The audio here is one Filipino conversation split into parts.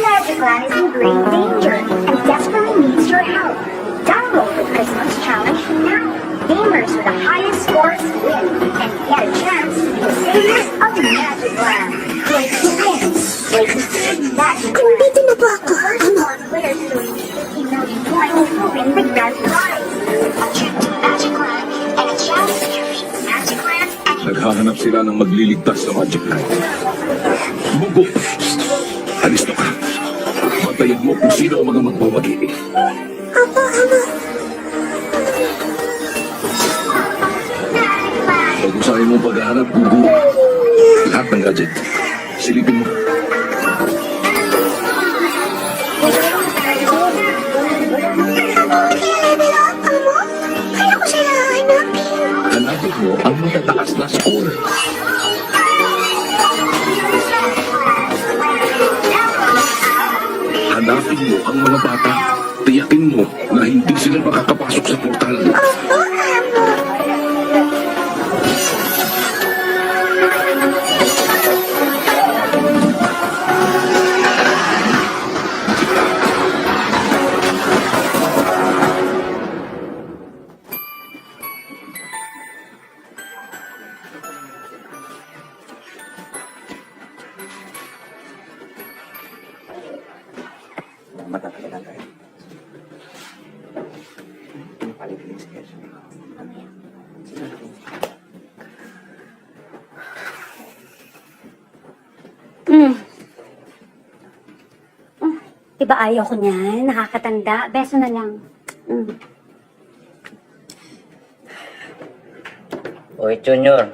Magicland is in great danger and desperately needs your help. Download the Christmas challenge now. Gamers with the highest scores win and get a chance to be the saviors of Magicland. Play to win. Play to save Magicland. Dito na ba ako? First one players to reach 50 million points will win the grand prize. A trip to Magicland and a chance to defeat Magicland and Naghahanap sila ng magliligtas sa Magicland. Bugo! Alis na ka. Patayin mo kung sino ang mga magmamagili. Apo, Ama. Pag-usahin mo paghahanap, Bugo. Lahat ng gadget. Silipin mo. Level up, Amo? Kaya ko siya hahanapin. Hanapin mo ang matataas na score. Hanapin mo ang mga bata. Tiyakin mo na hindi sila makakapasok sa portal. Opo, Amo. Matatagalan tayo. Palitin yung schedule. Diba ayaw ko niyan? Nakakatanda. Beso na lang. Oy, Junior.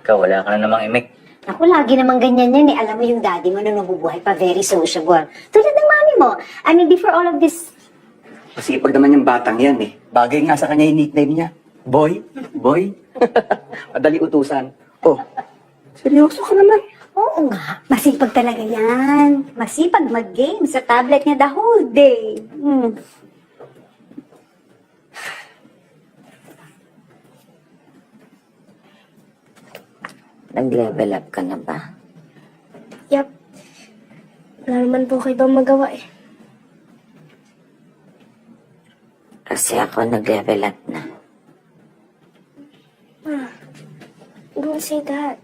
Ikaw, wala ka na namang imik. Ako, lagi naman ganyan yan eh. Alam mo yung daddy mo na nabubuhay pa, very sociable. Tulad ng mami mo. I mean, before all of this... Masipag naman yung batang yan eh. Bagay nga sa kanya yung nickname niya. Boy? Boy? Madali utusan. Oh, seryoso ka naman. Oo nga, masipag talaga yan. Masipag mag-game sa tablet niya the whole day. Nag-level up ka na ba? Yap. Wala naman po kayo bang magawa eh. Kasi ako nag-level up na. Don't say that.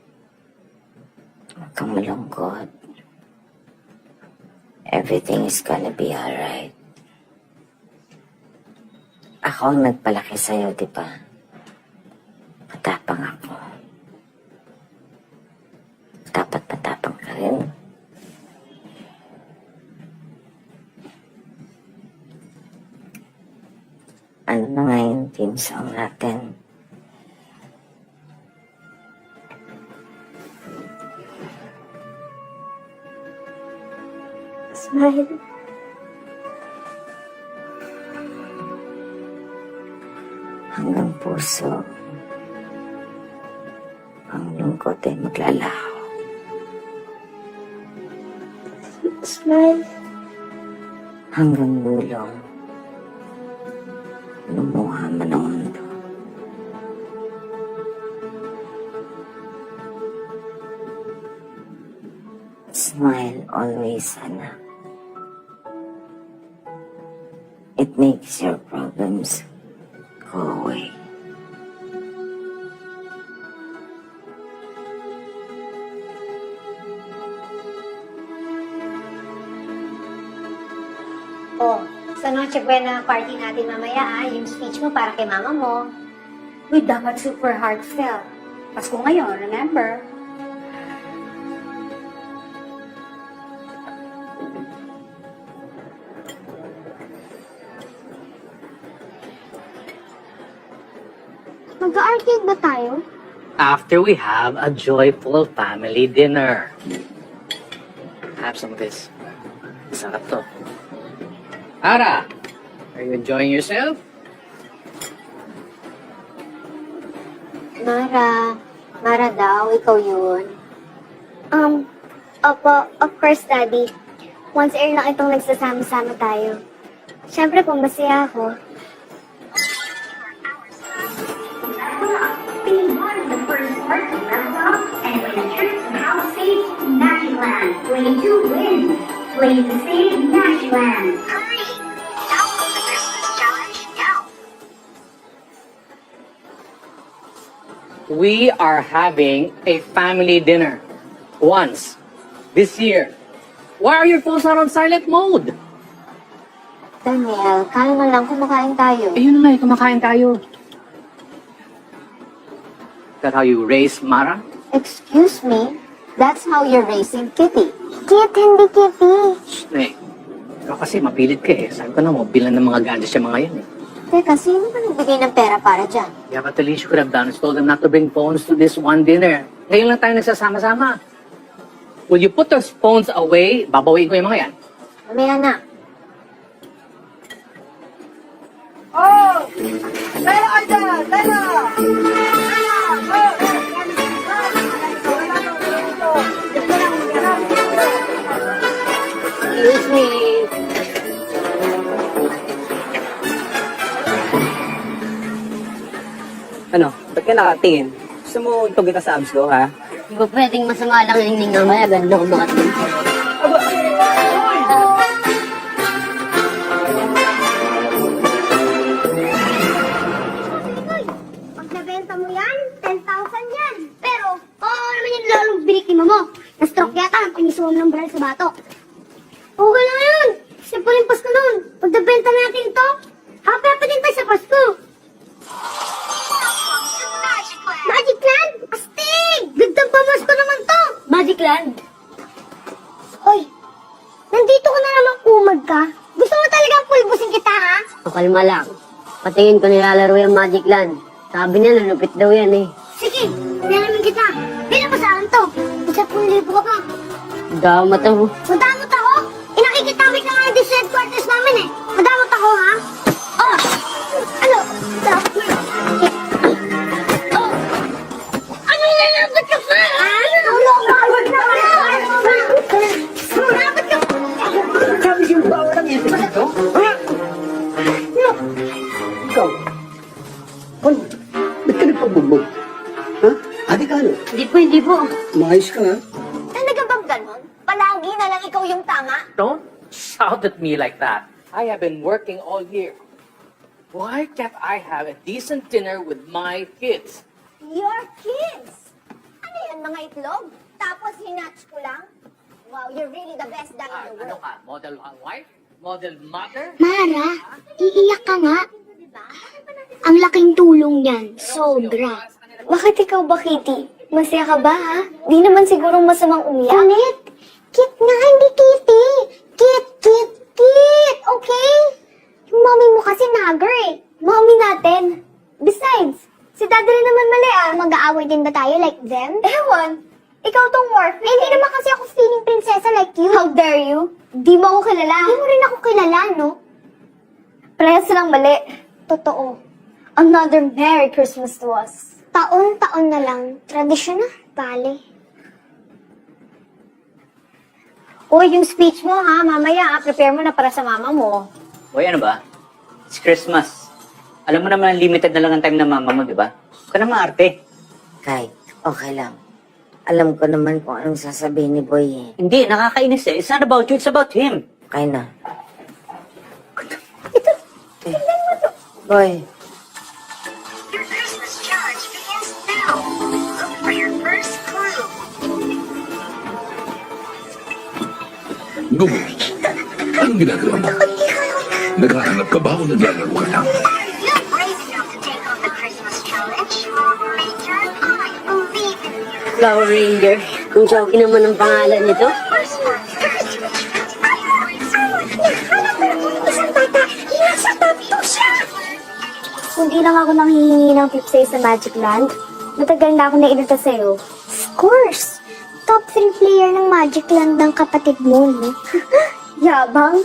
Huwag kang malungkot. Everything is gonna be alright. Ako ang nagpalaki sa'yo, di ba? Matapang ako. Dapat matapang ka rin. Ano na nga yung team song natin? Smile. Hanggang puso. Ang lungkot ay maglalaho. Smile. Hanggang bulong. Lumuha man ang mundo. Smile always, anak. It makes your problems go away. Oh, sa Noche Buena party natin mamaya yung speech mo para kay mama mo. Uy, dapat super heartfelt. Pasko ngayon, remember? Mag-arcade ba tayo? After we have a joyful family dinner. Have some of this. Sarap to. Ara, are you enjoying yourself? Mara daw, ikaw yun. Opo, of course, Daddy. Once a year lang itong nagsasama-sama tayo. Siyempre, kung masaya ako. way to win. Play to save Magiland. Hurry! Download the Christmas challenge now. We are having a family dinner. Once. This year. Why are your phones not on silent mode? Daniel, kaya na lang kumakain tayo. Ayun na nga, kumakain tayo. Is that how you raise Mara? Excuse me? That's how you're raising Kitty. Kit, hindi Kitty. Eh, pero kasi mapilit ka eh. Sabi ko na mo, bilan ng mga gadgets yung mga yan eh. Teka, sino ba nagbigay ng pera para dyan? Yeah, but the least you could have done is told them not to bring phones to this one dinner. Ngayon lang tayo nagsasama-sama. Will you put those phones away? Babawiin ko yung mga yan. Mamaya na. Excuse me. Ano? Ba't ka nakatingin? Gusto mo itog kita sa abs ko, ha? Hindi ba pwedeng masama lang ang hingning mamaya? Ganda ko makating. Pag nabenta mo yan, 10,000 yan. Pero, naman yung lalong binikin mo. Na-stroke yata ang panisuon ng baril sa batok. Okay lang yun. Simple yung Pasko nun. Pag nabenta natin ito, happy din tayo sa Pasko. Magic Land? Astig! Gandang pamasko naman to! Magic Land? Hoy, nandito ka na naman umag ka. Gusto mo talagang pulbusin kita, ha? O, kalma lang. Patingin ko nilalaro yung Magic Land. Sabi niya, lulupit daw yan eh. Sige, nalamin kita. Bilang pa saan to? 10,000 ka pa. Damat ako. Madamot ako? Inakikitawid na nga yung headquarters namin eh. Madamot ako, ha? Oh! Ano? Oh! Ano nilalagot ka pa? Ano? Lumabot na ka! Lumabot ka pa! Sabi siya, bawal lang yan dito? Ha? Ikaw? Ano? Ba't ka nagpabugbog? Ha? Ate ka ano? Hindi po. Umayos ka, ha? Talaga bang ganon? Palagi na lang ikaw yung tama? Don't shout at me like that. I have been working all year. Why can't I have a decent dinner with my kids? Your kids! Ano yan, mga itlog? Tapos hinatch ko lang? Wow, you're really the best dad in the Ano world. ka? Model wife? Model mother? Mara, iiyak ka nga. Ang laking tulong niyan. Sobra. Bakit ikaw ba, Kitty? Masaya ka ba, ha? Di naman siguro masamang umiyak. Ulit! Kit nga, hindi Kitty! Kit! Okay? Yung mommy mo kasi nagger eh. Mommy natin. Besides, si daddy rin naman mali ah. Mag-aaway din ba tayo like them? Ewan. Ikaw tong Morphe. Hindi naman kasi ako feeling prinsesa like you. How dare you? Di mo ako kilala. Di mo rin ako kilala, no? Parehas lang mali. Totoo. Another Merry Christmas to us. Taon-taon na lang. Tradisyon na. Bale. Uy, yung speech mo ha, mamaya prepare mo na para sa mama mo. Boy, ano ba? It's Christmas. Alam mo naman, limited na lang ang time ng mama mo, di ba? Huwag ka na maarte. Kahit, okay lang. Alam ko naman kung anong sasabihin ni Boy eh. Hindi, nakakainis eh. It's not about you, it's about him. Okay na. Boy, Your Christmas challenge begins now. Look for your first clue. Gumo, anong ginagawa mo? Naghahanap ka ba o naglalaro ka lang? You're brave enough to take on the Christmas challenge. Ranger, I believe in you. Flower Ranger. Kung choky naman ang pangalan nito. First one, first. Isang bata, nasa tabi siya. Hindi lang ako nang hihingi ng tips sa'yo sa Magic Land. Matagal na ako nailita sa'yo. Of course! Top 3 player ng Magic Land ng kapatid mo, no? Yabang?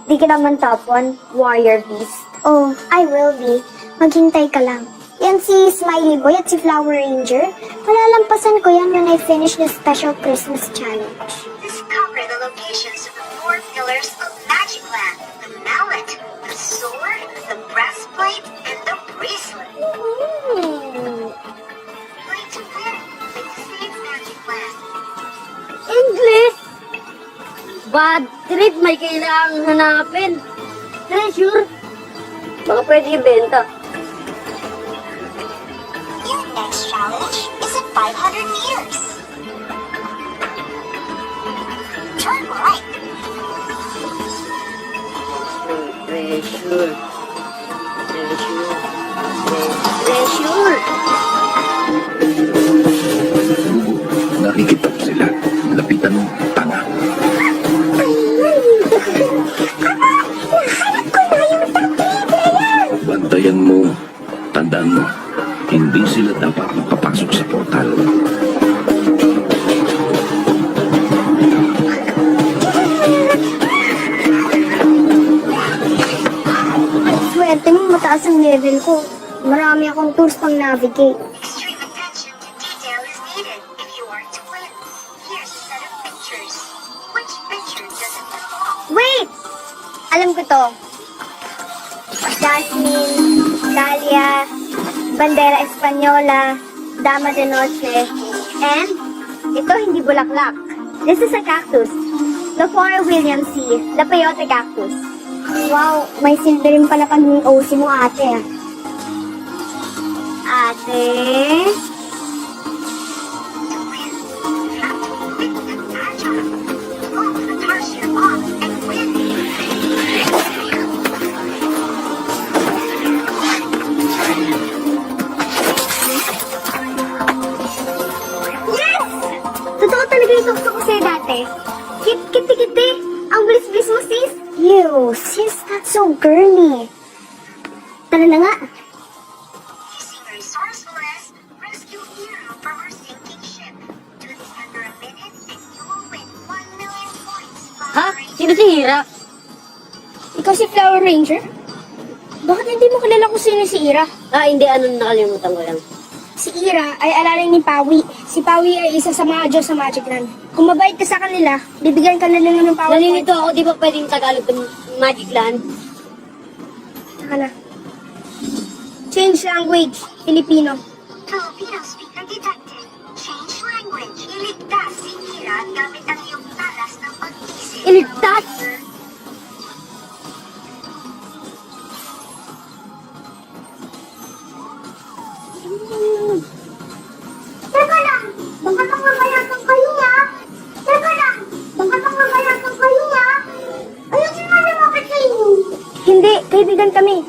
Di ka naman top 1, Warrior Beast. Oh, I will be. Maghintay ka lang. Yan si Smiley Boy at si Flower Ranger. Malalampasan ko yan when I finish the special Christmas challenge. Discover the locations of the 4 pillars of Magic Land. The mallet, the sword, the breastplate, and the bracelet. Play to win. Play to save Magic Land. English! Bad trip, may kailangang hanapin. Treasure? Baka pwede ibenta. Your next challenge is in 500 meters. Turn right. Treasure. Treasure. Gugu, nakikita ko sila. Lapitan mo, tanga. Bantayan mo. Tandaan mo, hindi sila dapat makapasok sa portal. Swerte mo, mataas ang level ko. Marami akong tools pang navigate. Extreme attention to detail is needed if you are to win. Here's a set of pictures. Which picture does it belong? Wait! Alam ko to. Jasmine, Dahlia, Bandera Española, Dama de Noche, and ito hindi bulaklak. This is a cactus. Lafora Williamsii, the peyote cactus. Wow, may silver rin pala kaming OC mo, ate. Ate? Toss your ball and win. Yes! Totoo talaga yung gusto ko sa'yo dati. Kiti-kiti. Ang bilis-bilis mo, sis. Ew, sis, that's so girly. Tara na nga. Using resourcefulness, rescue Hero from her sinking ship. Do this under a minute and you will win 1 million points. Ha? Sino si Ira? Ikaw si Flower Ranger? Bakit hindi mo kilala kung sino si Ira? Hindi. Ano, nakalimutan ko lang. Si Ira ay alalay ni Pawi. Si Pawi ay isa sa mga Diyos sa Magic Land. Kung mabait ka sa kanila, bibigyan ka na nila ng power point. Nalilito ako, di ba pwedeng Tagalog ng Magic Land? Saka na. Change language, Filipino. Filipino speaker detected. Change language. Iligtas si Hira gamit ang iyong talas ng pag-isip. Iligtas? Teka lang! Baka nangangayakan kayo ha! Teka lang! Baka nangangayakan kayo ha! Ayun nga lumapit sa inyo! Hindi, kaibigan kami.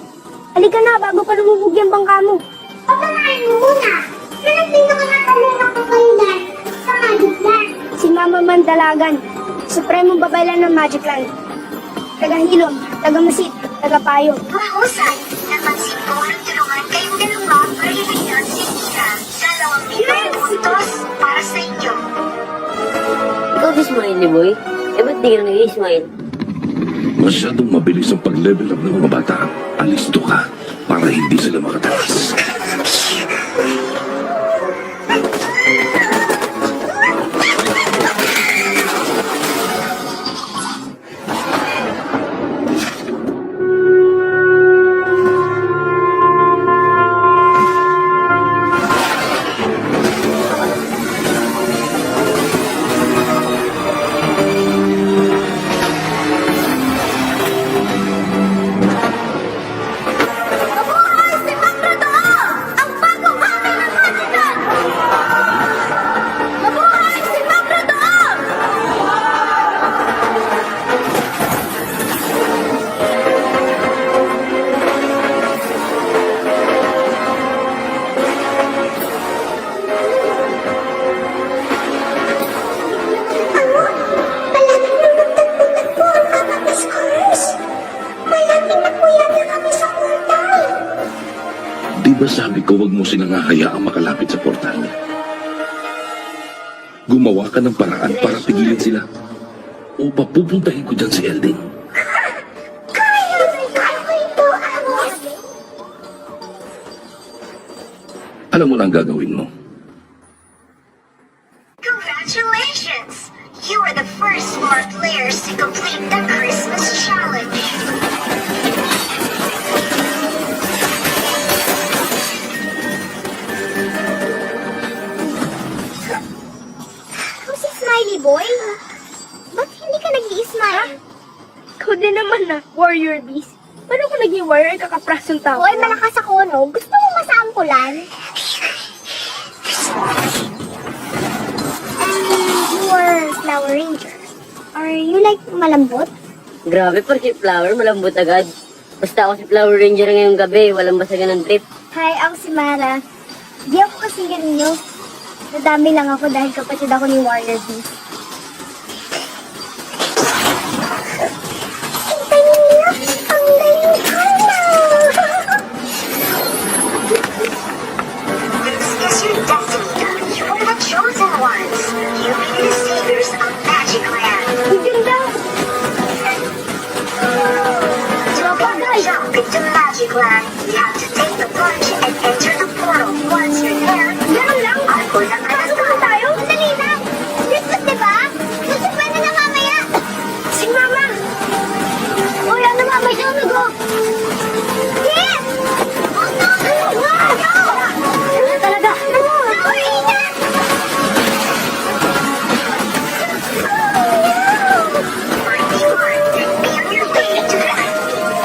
Halika na, bago pa lumubog yung bangka mo. Pagkanain mo muna! Sino pinakanatalunok ko kayo dyan sa Magic Land? Si Mama Mandalagan, supremong babaylan ng Magic Land. Taga-hilom, taga-masit, taga-payo. Mahusay! Napansin ko ang tulungan kayong dalawa para iligtas si Hira. 2 milyong puntos para sa inyo. Ikaw si Smiley Boy? Ba't di ka nag-i-smile? Masyadong mabilis ang pag-level up ng mga bata. Alisto ka para hindi sila makatakas. Mabuhay si Magdadoo! Ang bagong hari ng Magic Land! Mabuhay si Magdadoo! Palagi nang nagtagpo ang mga scores. Malapit na po yata kami sa portal. Di ba sabi ko wag mo silang hahayaang makalapit sa portal? Gumawa ka ng paraan para pigilan sila. O papupuntahin ko dyan si Elding. Kaya ko ito, Amos. Alam mo na ang gagawin mo. Congratulations! You are the first 4 players to complete the Christmas challenge. Ako si Smiley Boy? Ba't hindi ka nag-i-smile? warrior beast. Paano ko naging warrior? Kakapras yung tao. Hoy, malakas ako, no? Gusto mo masampulan? You are Flower Ranger. Are you like malambot? Grabe pa si Flower, malambot agad. Basta ako si Flower Ranger ngayong gabi, walang basagan ng trip. Hi, ako si Mara. Di ako kasi ganyo. Nadami lang ako dahil kapatid ako ni Warrior Beast. Hintay niyo! Ang galing ko na! This is your destiny. You are the chosen ones. You will be the saviors of Magic Land. Ang ganda! To jump into Magic Land, you have to take the plunge and enter the portal. Once you're there, ganun lang. Ako lang na tayo. Dali na. Christmas, diba? Susubukan na mamaya. Si Mama. Uy, ano mama siya? Go. Yes! Oh, no! No! Ano talaga? Ano? Uy, na! Be on your way to heaven.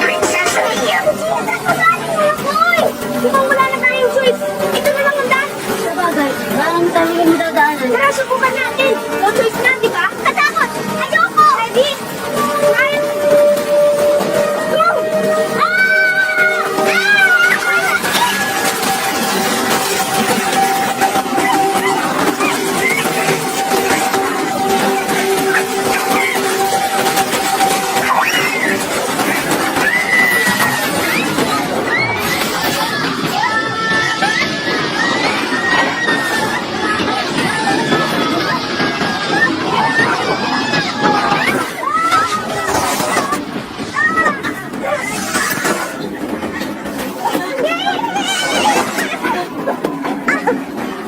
Princess Leia. Mukhang wala na tayong choice. Ito na lang ang daan. Sabagay, marami talaga madadaanan. Tara, subukan natin. No choice na, di ba? Katakot! Ayoko! Ready? One, go!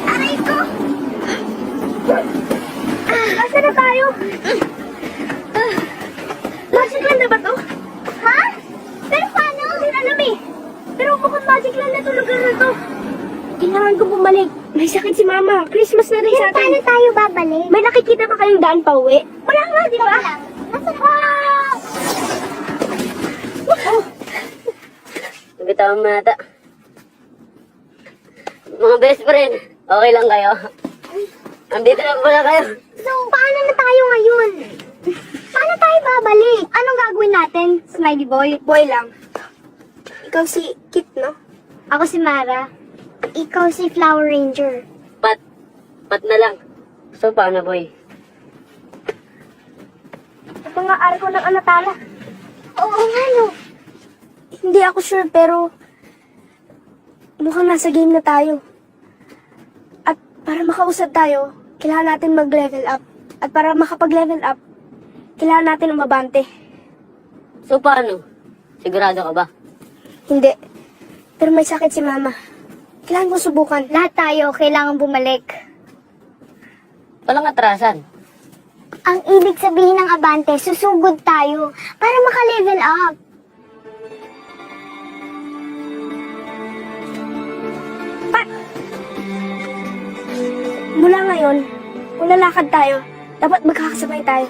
Aray ko! Asa na tayo? Magic Land na ba to? Ha? Pero paano? Hindi alam eh. Pero mukhang Magic Land na to lugar na to. Kailangan ko bumalik. May sakit si Mama. Christmas na rin sa atin. Paano tayo babalik? May nakikita ba kayong daan pa uwi? Wala nga, di ba? Nasa Nabitawan mo nata. Mga best friend, okay lang kayo? Andito lang pala kayo. So, paano na tayo ngayon? Paano tayo babalik? Anong gagawin natin? Smiley boy? Boy lang. Ikaw si Kit, no? Ako si Mara. Ikaw si Flower Ranger. Pat na lang. So, paano boy? Mga arko ng Anatala. Oo nga, no. Hindi ako sure, pero mukhang nasa game na tayo. At para makausad tayo, kailangan natin mag-level up. At para makapag-level up, kailangan natin umabante. So, paano? Sigurado ka ba? Hindi. Pero may sakit si Mama. Kailangan ko subukan. Lahat tayo kailangan bumalik. Walang atrasan. Ang ibig sabihin ng abante, susugod tayo para maka-level up. Mula ngayon, kung lalakad tayo, dapat magkakasabay tayo.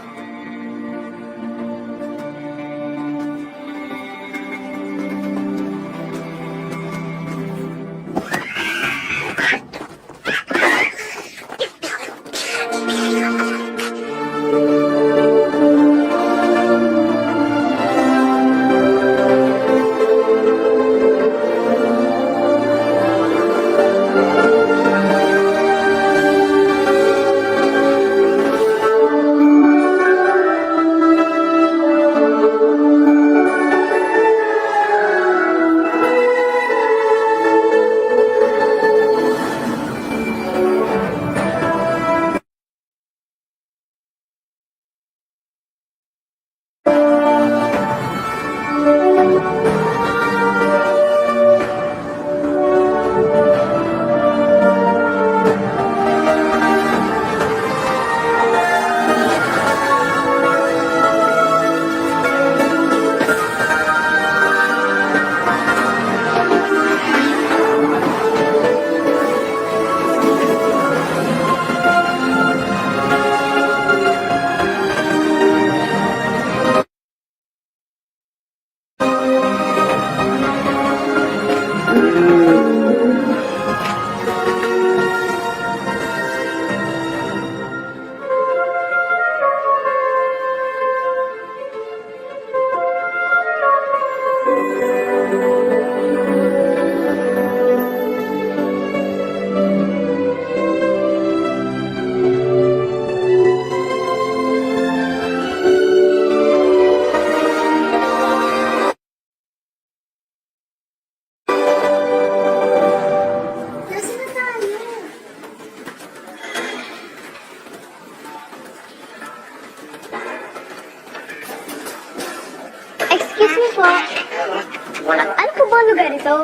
ito?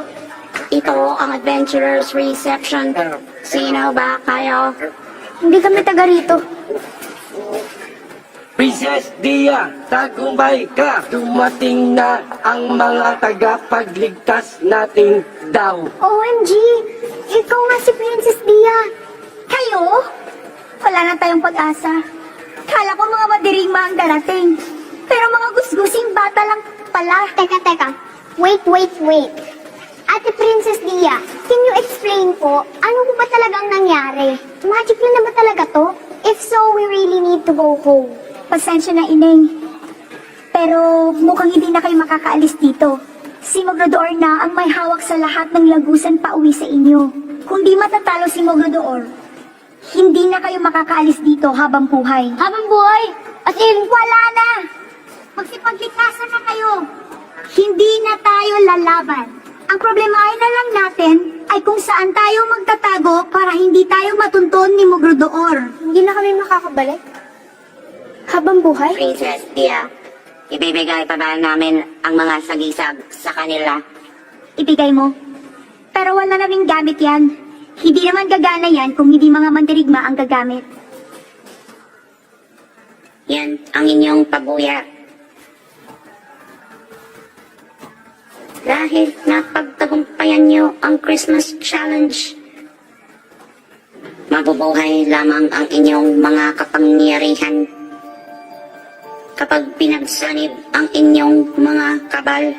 Ito ang Adventurers Reception. Sino ba kayo? Hindi kami taga rito. Princess Dia, tagumpay ka! Dumating na ang mga tagapagligtas natin daw. OMG! Ikaw nga si Princess Dia. Kayo? Wala na tayong pag-asa. Kala ko mga madirigma ang darating. Pero mga gusgusing bata lang pala. Teka. Wait. Ate Princess Dia, can you explain po, ano po ba talagang nangyari? Magic lang na ba talaga to? If so, we really need to go home. Pasensya na, Ineng. Pero mukhang hindi na kayo makakaalis dito. Si Mogrodoor na ang may hawak sa lahat ng lagusan pa uwi sa inyo. Kung di matatalo si Mogrodoor, hindi na kayo makakaalis dito habang buhay. Habang buhay? As in, Wala na! Magsipagligtasan na kayo. Hindi na tayo lalaban. Ang problemahin na lang natin ay kung saan tayo magtatago para hindi tayo matunton ni Mogrodoor. hindi na kami makakabalik? Habang buhay? Princess Dia, ibibigay pa ba namin ang mga sagisag sa kanila? Ibigay mo. Pero wala naming gamit yan. Hindi naman gagana yan kung hindi mga mandirigma ang gagamit. Yan ang inyong pabuya. Dahil napagtagumpayan niyo ang Christmas Challenge, mabubuhay lamang ang inyong mga kapangyarihan. Kapag pinagsanib ang inyong mga kabal,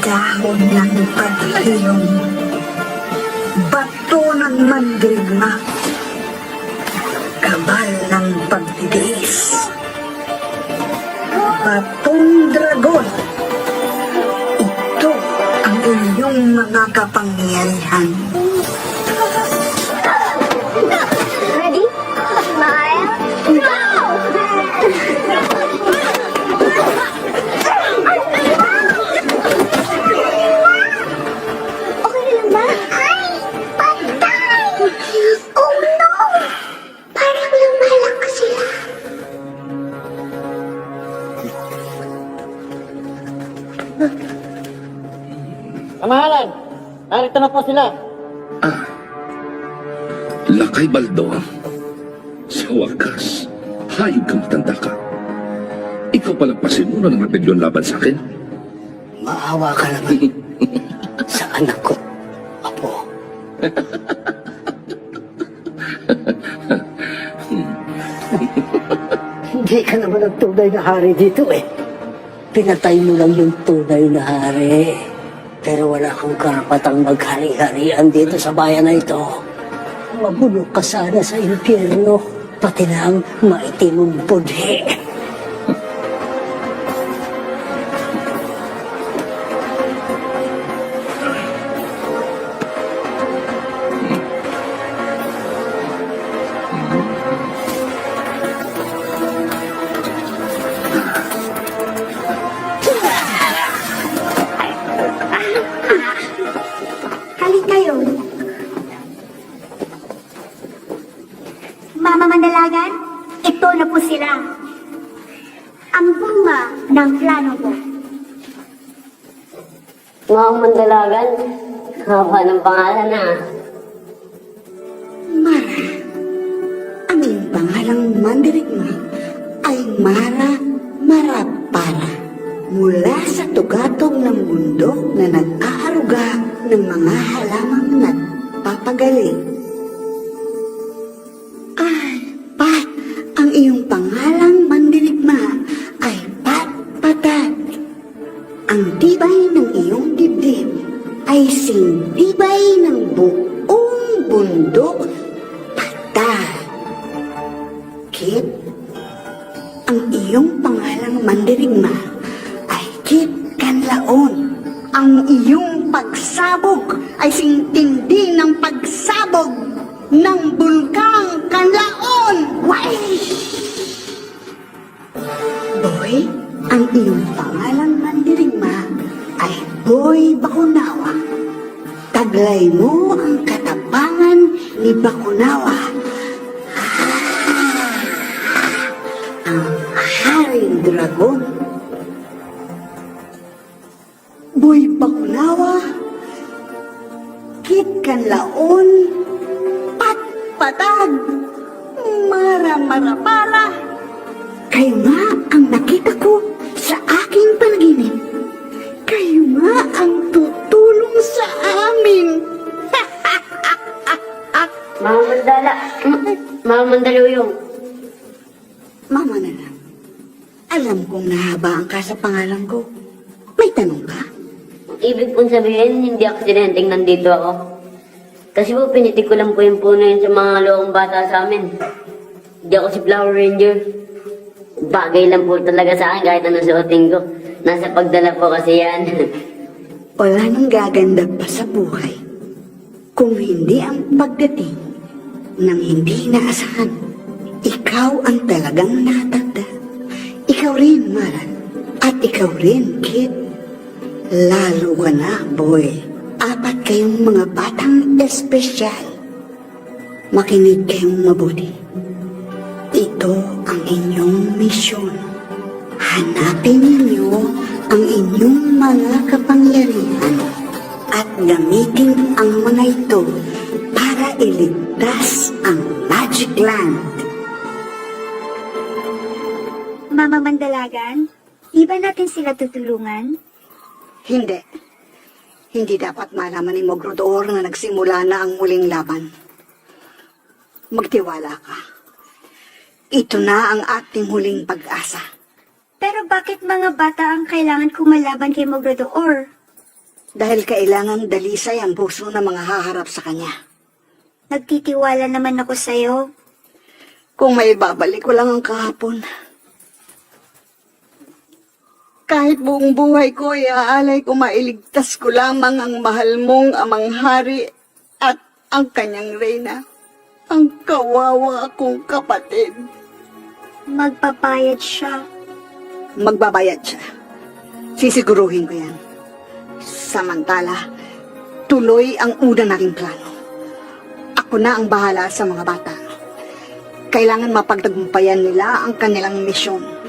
Dahon ng paghilom, bato ng mandirigma, kabal ng pagtitiis, batong dragon. Ito ang inyong mga kapangyarihan. Ready? Smile. Go! Okay na lang ba? Ay! Patay! Oh no! Parang lang malakas sila. Kamahalan, narito na po sila. Lakay Baldo, sa wakas, hayop kang matanda ka. Ikaw palang pasimula ng rebelyon laban sa akin. Maawa ka naman sa anak ko, Apo. Hindi ka naman ang tunay na hari dito eh. Pinatay mo lang yung tunay na hari. Pero wala kang karapatang maghari-harian dito sa bayan na ito. Mabulok ka sana sa impyerno, pati na ang maitim mong budhe. Halika kayo. Mama Mandalagan, ito na po sila. Ang bunga ng plano ko. Mga mandalagan, haba ng pangalan na. Mara, ang iyong pangalang mandirigma ay Mara Marapara. Mula sa tugatong ng mundo na nag-aaruga ng mga halamang nagpapagaling. Ay, Pat, ang iyong pangalang mandirigma ay Pat Patat. ang tibay ng iyong dibdib ay singtibay ng buong bundok patag. Kit, ang iyong pangalang mandirigma ay Kit Kanlaon. Ang iyong pagsabog ay singtindi ng pagsabog ng bulkang Kanlaon. Why? Boy, ang iyong pangalang mandirigma ay Boy Bakunawa. Taglay mo ang katapangan ni Bakunawa. Ang Haring Dragon. Boy Bakunawa, Kit Kanlaon, Patpatag, Mara-Mara-Para. Kayo nga ang nakita ko sa aking panaginip. Kayo nga ang tutulong sa amin. Mama Mandala. Mama Mandaluyong. Mama na lang, alam kong nahabaan ka sa pangalan ko. May tanong ka? Ibig pong sabihin, hindi aksidenteng nandito ako. Kasi po, pinitik ko lang po yung puno yun sa mga loong bata sa amin. Hindi ako si Flower Ranger. Bagay lang po talaga sa akin kahit anong suotin ko. Nasa pagdala po kasi yan. Wala nang gaganda pa sa buhay kung hindi ang pagdating ng hindi inaasahan. Ikaw ang talagang nakatanda. Ikaw rin, Maran. At ikaw rin, Kit. Lalo ka na, boy. 4 kayong mga batang espesyal. Makinig kayong mabuti. Ito ang inyong misyon. Hanapin ninyo ang inyong mga kapangyarihan at gamitin ang mga ito para iligtas ang Magic Land. Mama Mandalagan, di ba natin sila tutulungan? Hindi. Hindi dapat malaman ni Mogrodor na nagsimula na ang muling laban. Magtiwala ka. Ito na ang ating huling pag-asa. Pero bakit mga bata ang kailangan kumalaban kay Mogrador? Dahil kailangang dalisay ang puso ng mga haharap sa kanya. Nagtitiwala naman ako sa'yo. Kung may babalik ko lang ang kahapon. Kahit buong buhay ko, iaalay ko mailigtas ko lamang ang mahal mong amang hari at ang kanyang reyna. Ang kawawa kong kapatid. Magpapayad siya. Magbabayad siya. Sisiguruhin ko yan. Samantala, tuloy ang una nating plano. Ako na ang bahala sa mga bata. Kailangan mapagtagumpayan nila ang kanilang misyon.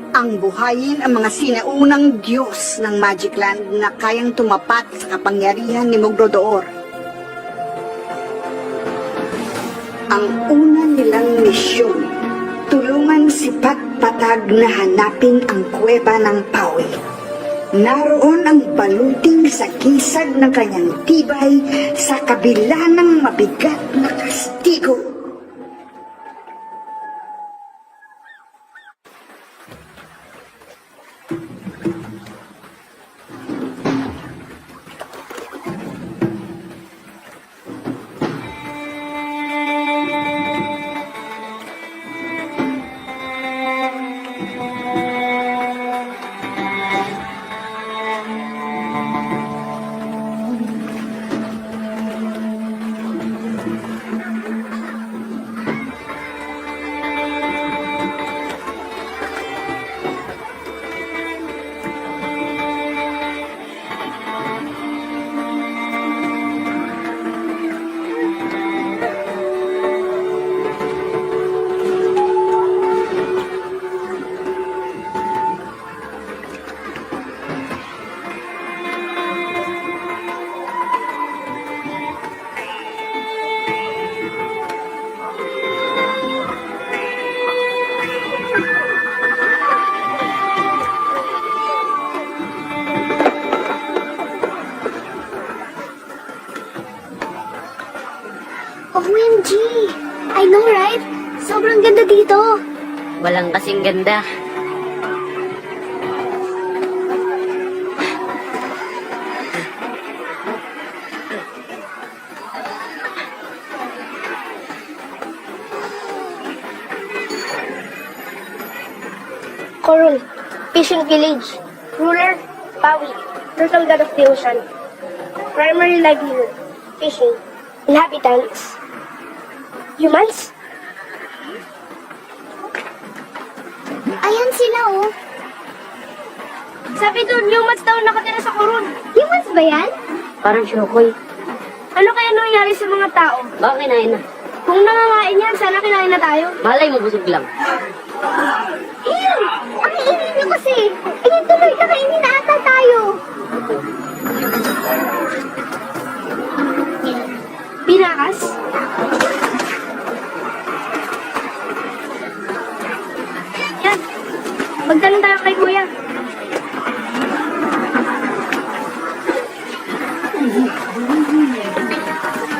Ang buhayin ang mga sinaunang Diyos ng Magic Land na kayang tumapat sa kapangyarihan ni Mogrodor. Ang una nilang misyon, tulungan si Patpatag na hanapin ang kuweba ng Pawi. Naroon ang baluting sa kisag ng kanyang tibay sa kabila ng mabigat na kastigo. OMG! I know, right? Sobrang ganda dito. Walang kasing ganda. Fishing village. Ruler, Pawi. Turtle god of the ocean. Primary livelihood, fishing. Inhabitants, humans. Ayan sila, oh. Sabi doon, humans daw nakatira sa koron. Humans ba yan? Parang syokoy. Ano kaya nangyari sa mga tao? Baka kinain na. Kung nangangain yan, sana kinain na tayo. Malay mo, busog lang. Ew! Ang iinit nyo kasi. Eh, tuloy kakainin na ata tayo. Pinakas? Yan. Magtanong tayo kay Kuya.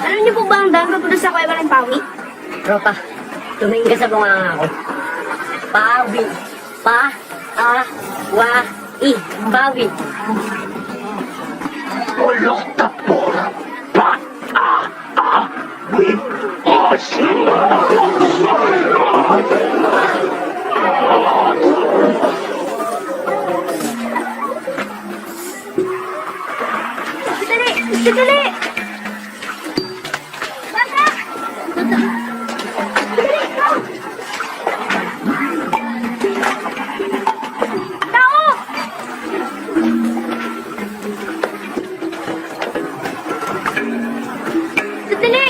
Alam niyo po ba ang daan papunta sa Kuweba ng Pawi? Tropa, tumingin ka sa bunganga ko. Pawi. Pa-a-wa-i. Pawi. Ulok tapor. Pat-a-a-wit. Dali! Dali! Bata! Dali! Tao! Dali!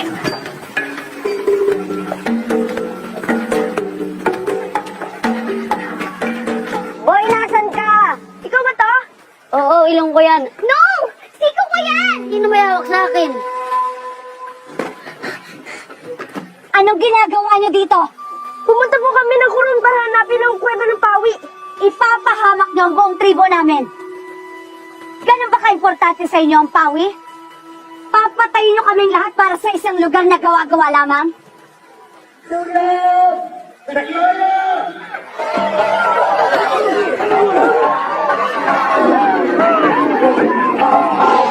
Boy, nasan ka? Ikaw ba to? Oo, ilong ko yan. No! Siko ko yan! Sino may hawak sa akin? Anong ginagawa niyo dito? Pumunta po kami ng kurun para hanapin ang Kuweba ng Pawi. Ipapahamak niyo ang buong tribo namin. Ganun ba ka-importante sa inyo ang Pawi? Papatayin niyo kaming lahat para sa isang lugar na gawa-gawa lamang?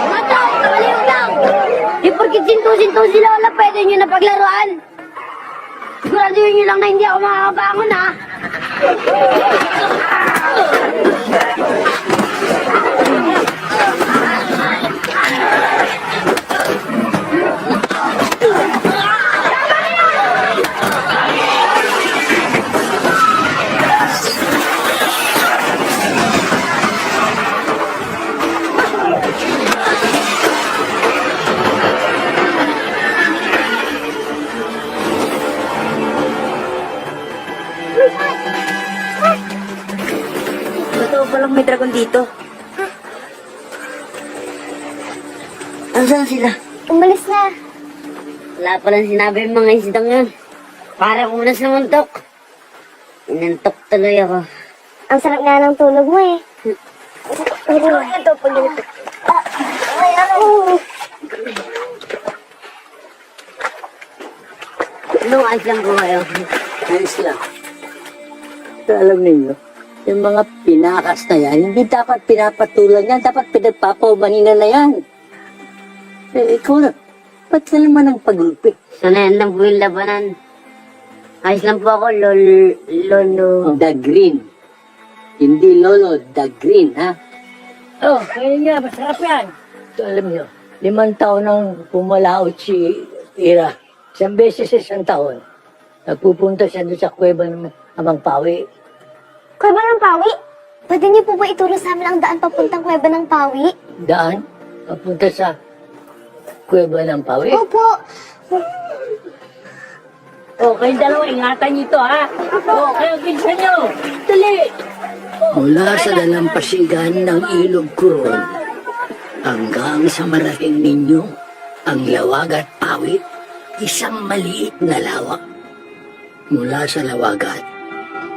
Mga tao, kamaliw lang! Di porkit sinto-sinto sila wala pwede nyo na paglaruan. Siguraduhin nyo lang na hindi ako makakabangon, ha? Totoo palang may dragon dito. Nasaan sila? Umalis na. Wala palang sinabi yung mga isdang yun. Para muna sa muntok. Inantok tuloy ako. Ang sarap nga ng tulog mo eh. Ito, pag ganito. Anong ayos lang po kayo? Ayos lang. Pero alam ninyo, yung mga pinakas na yan, hindi dapat pinapatulan yan, dapat pinagpapaumanina na yan. Eh, ikaw na, ba't ka naman ang pagulpi? Sanayan lang po yung labanan. Ayos lang po ako, lolo. The green. Hindi lolo, the green, ha? Oh, kaya nga, masarap yan. So, alam nyo, 5 taon nang pumalaot si Ira. 1 beses sa 1 taon. Nagpupunta siya doon sa kuweba ng Amang Pawi. Kuweba ng Pawi? Pwede niyo po ba ituro sa amin ang daan papuntang Kuweba ng Pawi? Daan, papunta sa kuweba ng Pawi. Opo. Oh, kayong dalawa, ingatan niyo to, ha? Oh, kayo, pinsan niyo. Dali! Mula sa dalampasigan ng ilog Kuron, hanggang sa marahing ninyo, ang Lawag at Pawit, isang maliit na lawak. Mula sa lawagan,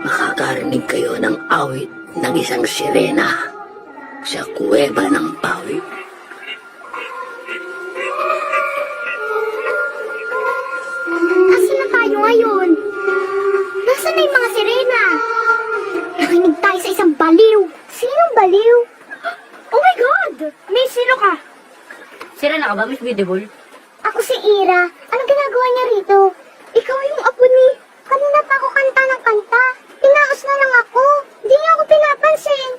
makakarinig kayo ng awit ng isang sirena sa kuweba ng Pawit. Asan na tayo ngayon? Nasaan na yung mga sirena? Nakinig tayo sa isang baliw. Sinong baliw? Oh my God! May sino ka? Sira na ka ba, Miss Beautiful? Ako si Ira. Anong ginagawa niya rito? Ikaw yung apo ni... Kanina pa ako kanta ng kanta. Pinaos na lang ako. Hindi niyo ako pinapansin.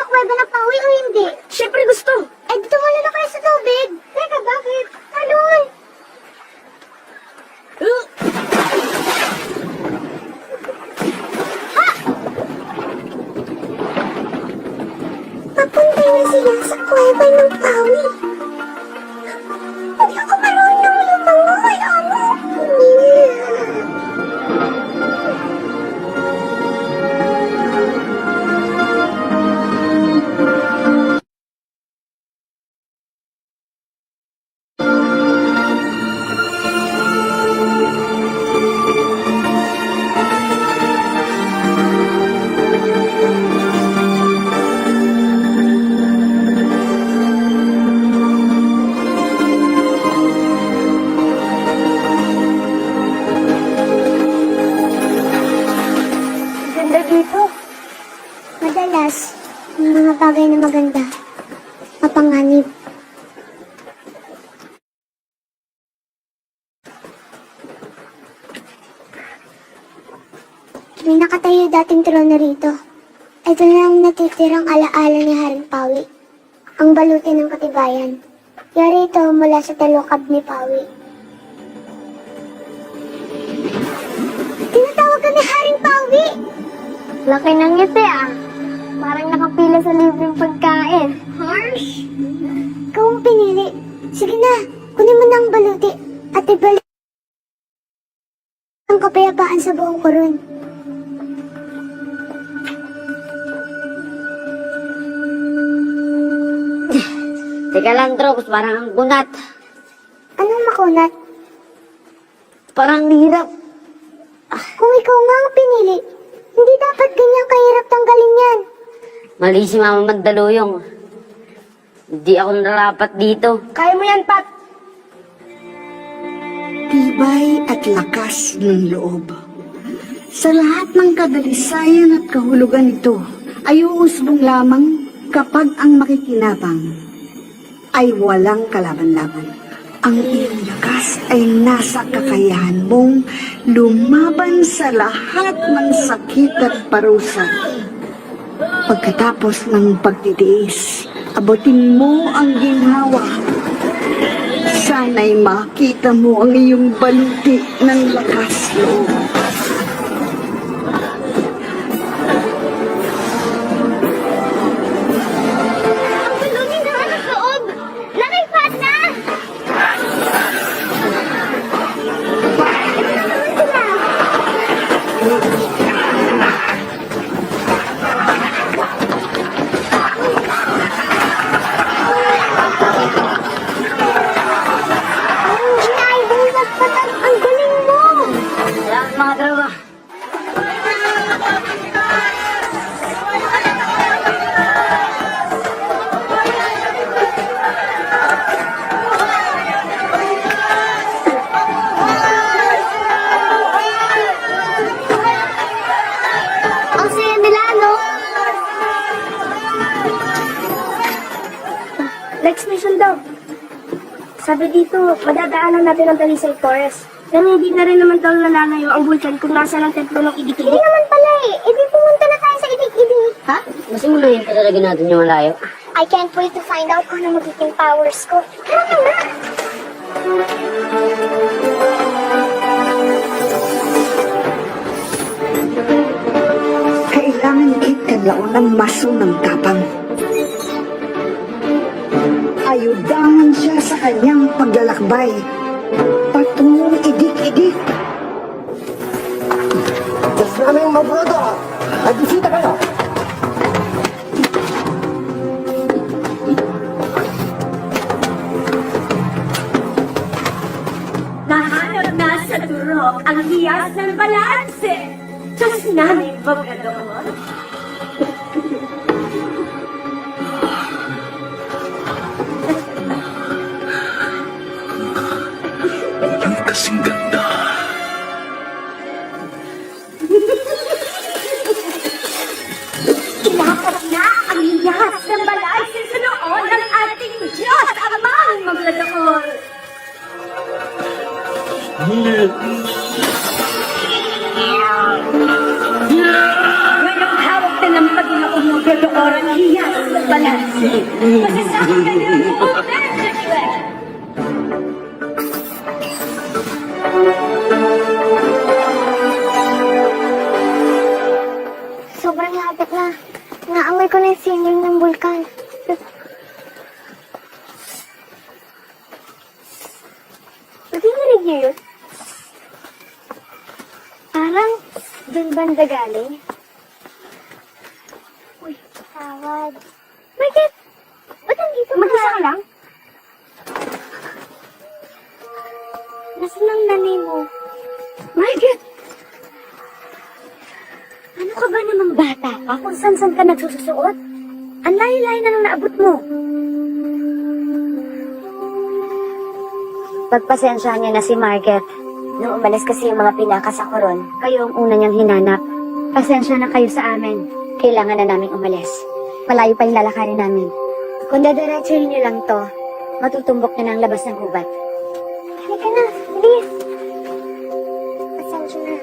sa kuweba ng Pawi o hindi? Siyempre gusto. Eh, dito muna na kayo sa tubig. Teka, bakit? Talon! Papunta na sila sa kuweba ng Pawi. Hindi ako marunong lumangoy, amo. Ganda dito. Madalas, yung mga bagay na maganda, mapanganib. May nakatayo dating trono rito. Ito na ang natitirang alaala ni Haring Pawi. Ang baluti ng katibayan. Yari ito mula sa talukab ni Pawi. Tinatawag ka ni Haring Pawi! Laki ng ngiti ah. Parang nakapila sa libreng pagkain. Harsh! Ikaw ang pinili. Sige na, kunin mo na ang baluti at ibalik ang kapayapaan sa buong koron. Teka lang, Drops, parang ang kunat. Anong makunat? Parang hirap. Kung ikaw nga ang pinili, hindi dapat ganyan kahirap tanggalin yan. Mali si Mama Mandaluyong. Hindi ako narapat dito. Kaya mo yan, Pat. Tibay at lakas ng loob. Sa lahat ng kadalisayan at kahulugan nito, ay uusbong lamang kapag ang makikinabang ay walang kalaban-laban. Ang iyong lakas ay nasa kakayahan mong lumaban sa lahat ng sakit at parusa. Pagkatapos ng pagtitiis, abutin mo ang ginhawa. Sana'y makita mo ang iyong baluti ng lakas loob. Ang balutin na ang loob! Nakipat na! Ito na naman sila! Ginay, nagpatag ang galing mo! Salamat mga tropa. Ang saya nila, no? Next mission daw. Sabi dito, madadaanan natin ang Talisay Forest. Pero hindi na rin naman daw nalalayo ang bulkan kung nasa ng templo ng Idik-Idik. Hindi naman pala eh. Hindi pumunta na tayo sa Idik-Idik. Ha? Masimulayin pa talaga natin yung malayo. I can't wait to find out kung ano magiging powers ko. Tara na! Kailangan ikadlaon ng maso ng tapang. Ayudangan siya sa kanyang paglalakbay. Patungong idik-idik. Diyos namin mabrodo! Nagbisita kayo! Nahanap na sa turok ang hiyas ng balanse. Diyos namin magkanoon. Ang kasing ganda. Kinakap na ang hiyas ng balanse sa noon ng ating Diyos amang magkanoon. Ngayong Kasi sa akin, Benjamin! Sobrang lapit na. Naamoy ko na yung sining ng bulkan. Narinig niyo yun? Parang dun banda galing. Uy, tawad. Bakit? Ba't nandito ka? Mag-isa ka lang? Nasaan ang nanay mo? Margaret! Ano ka ba namang bata ka kung saan-saan ka nagsususuot? Ang layo-layo na nang naabot mo. Pagpasensyahan niyo na si Margaret. Nung umalis kasi yung mga pinaka sa koron, kayo ang una niyang hinanap. Pasensya na kayo sa amin. Kailangan na namin umalis. Malayo pa yung lalakarin namin. Kung dadiretsuhin niyo lang to, matutumbok na ng labas ng gubat. Halika na, bilis! Pasensya na.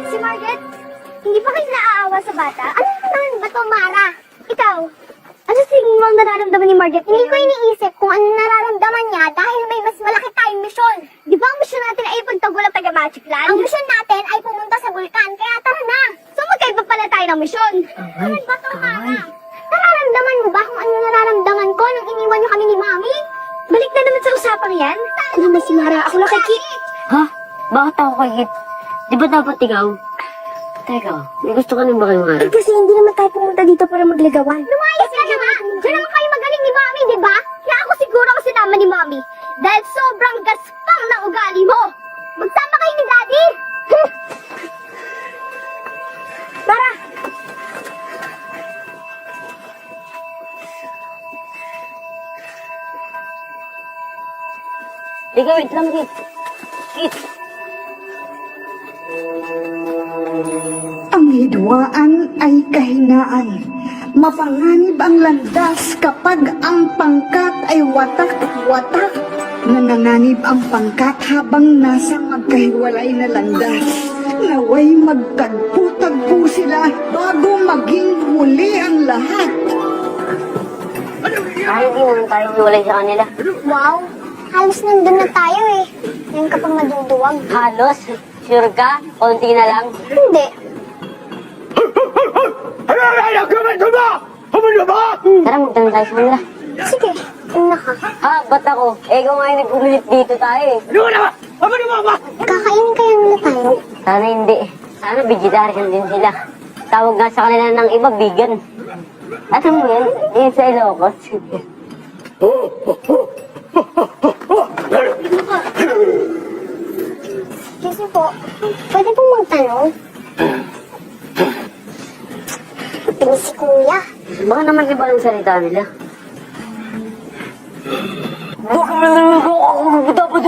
Si Margaret, hindi pa kayo naaawa sa bata? Ano naman ba to, Mara? Ikaw, ano sigmang ang nararamdaman ni Margaret? Hindi ko iniisip kung ano nararamdaman niya dahil may mas malaki tayong misyon. Di ba ang misyon natin ay ipagtanggol ang taga-Magic Land? Ang misyon natin ay pumunta sa bulkan, kaya tara na! So magkaiba pala tayo ng misyon. Ano ba to, Mara? Nararamdaman mo ba kung ano nararamdaman ko nung iniwan niyo kami ni Mami? Balik na naman sa usapang yan. Ako naman si Mara, ako lang kay Kit. Ha? Bakit ako kay Kit? Di ba dapat ikaw? Teka, may gusto ka nang ba kayo nga? Eh kasi hindi naman tayo pumunta dito para magligawan. Lumayas ka na nga! Diyan naman kayo magaling ni Mami, di ba? Kaya ako siguro ako sinama ni Mami. Dahil sobrang gaspang na ugali mo. Magsama kayo ni Daddy! Tara! Ikaw, wait lang, Kit. Kit! Ang hidwaan ay kahinaan. Mapanganib ang landas kapag ang pangkat ay watak-watak. Nananganib ang pangkat habang nasa magkahiwalay na landas. Naway magtagpo-tagpo sila bago maging huli ang lahat. Ay, hindi naman tayo hiwalay sa kanila. Wow! Halos nandun na tayo eh. Ngayon ka pang maduduwag. Halos? Sure ka? Konti na lang? Hindi. Tara, magtanong tayo sa kanila. Sige, una ka. Ha, ba't ako? Eh, kung ngayon nag-ulit dito tayo eh. Kakainin kaya nila tayo. Sana hindi. Sana vegetarian din sila. Tawag nga sa kanila ng iba, vegan. At mo yan, yun sa Ilocos. Kasi po, pwede pong magtanong. Tingin si Kuya. Baka naman iba ang salita nila. Baka naman ako dapat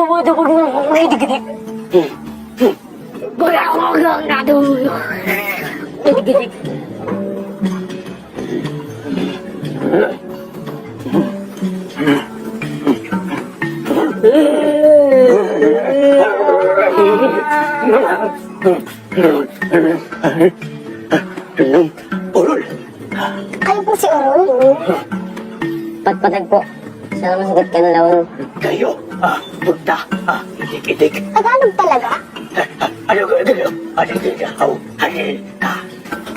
may digidik. Baka ako may digidik. Kayo po si Orol? Patpatag po. Sana masagot ka na lawan. Kayo, punta, itik-itik. Tagalog talaga? Ano ka,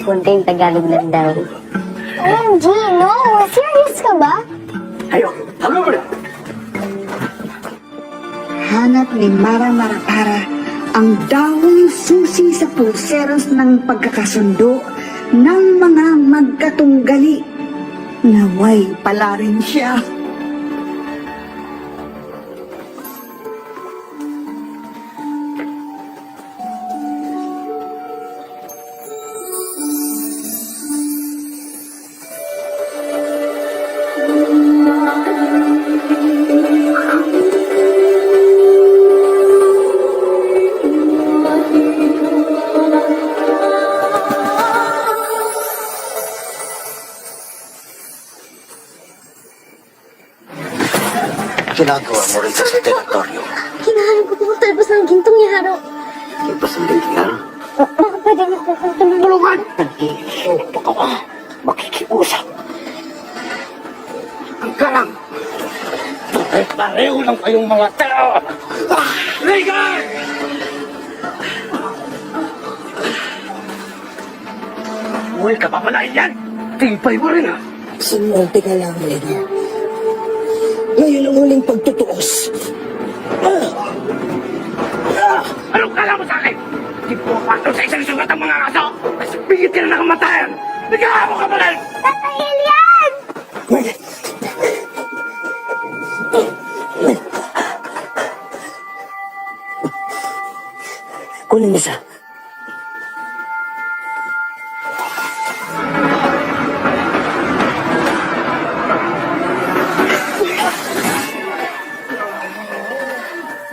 Kunting Tagalog lang daw. OMG, no! Serious ka ba? Ayo, hanggang mo na. Hanap ni Mara Marapara ang dawong susi sa pulseros ng pagkakasundo ng mga magkatunggali. Naway pala rin siya. ginagawa mo rito sa teritoryo? Hinahanap ko po ang talbos ng gintong yaro. Ipas ang ganyan. Baka pwede mo po kong tumulungan. Nag-iisopo ka ba? Makikiusap. Ang galang. Pareho lang kayong mga tao. Regan! Uy, ka pa pala yan. Tipay mo rin ah. Sumerte ka lang, Rena. Ngayon ang huling pagtutuos. Anong kala mo sa akin? Di po pasok sa isang sugat ang mga kaso. Kasi pigit ka na nakamatayan. Nagkakamo ka pa rin. Tatay Elian! Kunin isa.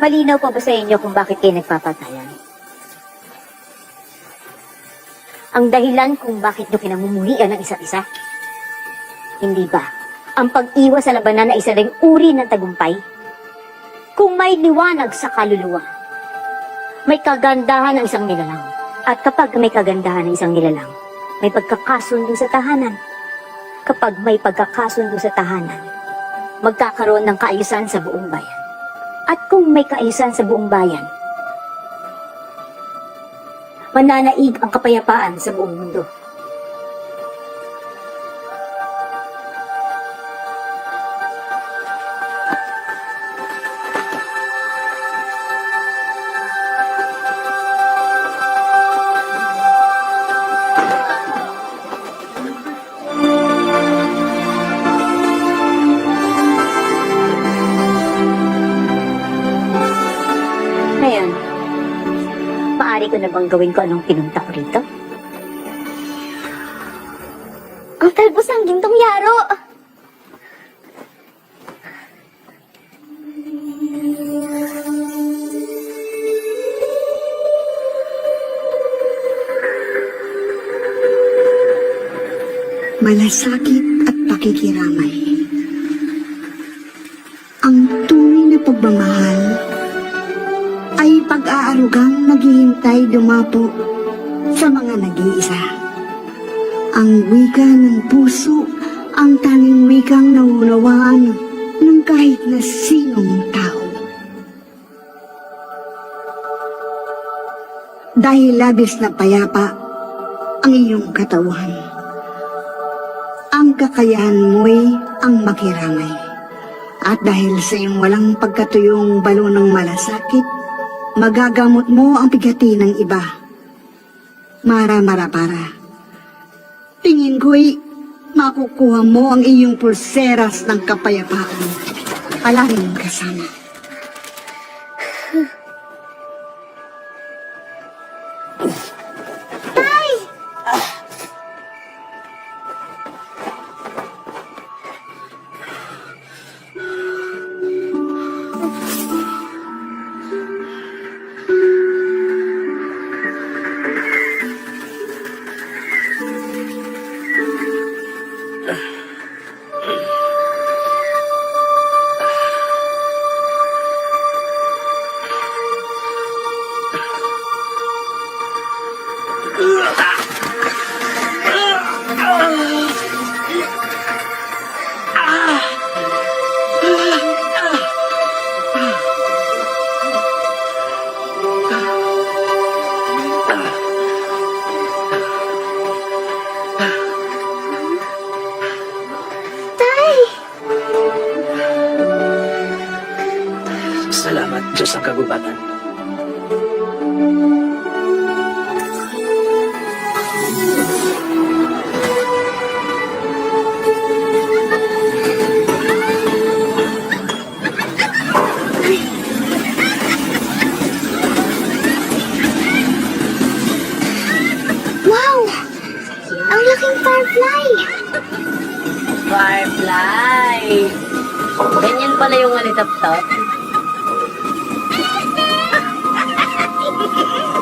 Malinaw pa ba sa inyo kung bakit kayo nagpapatayan? Ang dahilan kung bakit nyo kinamumuhian ng isa't isa? Hindi ba? Ang pag-iwas sa labanan na isa ring uri ng tagumpay? Kung may liwanag sa kaluluwa, may kagandahan ng isang nilalang. At kapag may kagandahan ng isang nilalang, may pagkakasundo sa tahanan. Kapag may pagkakasundo sa tahanan, magkakaroon ng kaayusan sa buong bayan. At kung may kaayusan sa buong bayan, mananaig ang kapayapaan sa buong mundo. Ngayon, maaari ko na bang gawin ko anong pinunta ko rito? Ang talbos ng gintong yaro! Malasakit at pakikiramay. Ang tunay na pagmamahal ay pag-aarugang naghihintay dumapo sa mga nag-iisa. Ang wika ng puso, ang tanging wikang nauunawaan ng kahit na sinong tao. Dahil labis na payapa ang iyong katawan, ang kakayahan mo'y ang makiramay. At dahil sa iyong walang pagkatuyong balo ng malasakit, magagamot mo ang bigati ng iba. Mara-mara-para. Tingin ko'y makukuha mo ang iyong pulseras ng kapayapaan. Palaging kasama. Salamat, Diyos ang kagubatan. Wow! Ang laking firefly! Firefly! Ganyan pala yung alitap-tap.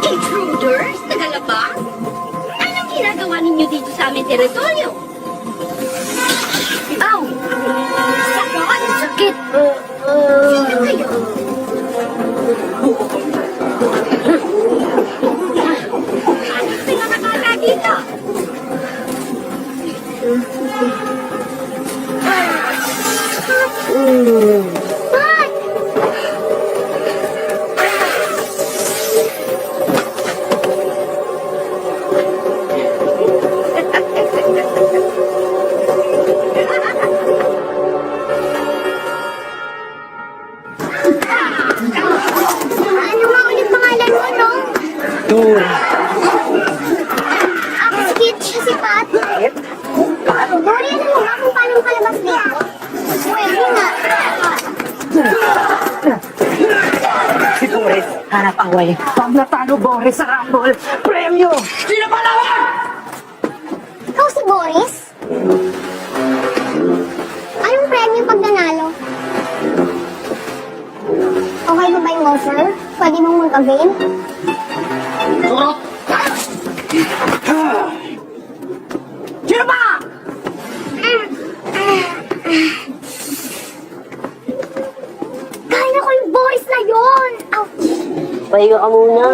Intruders? Nagalabas? Anong ginagawa ninyo dito sa aming teritoryo? Ow! Sakit! Sakit! Ano nga ulit pangalan mo, no? Ako si Kit, siya si Pat. Dory, alam mo nga kung paano makalabas dito? Pwede nga. Si Boris, hanap away. Pag natalo Boris sa Rumble, premyo! Sino ba lawan? Ikaw si Boris? Anong premyo pag nanalo? Okay ba ba yung offer? Pwede mong mag-avail? Sino ba? Kaya ko yung Boris na yun! Ouch! Pahinga ka muna.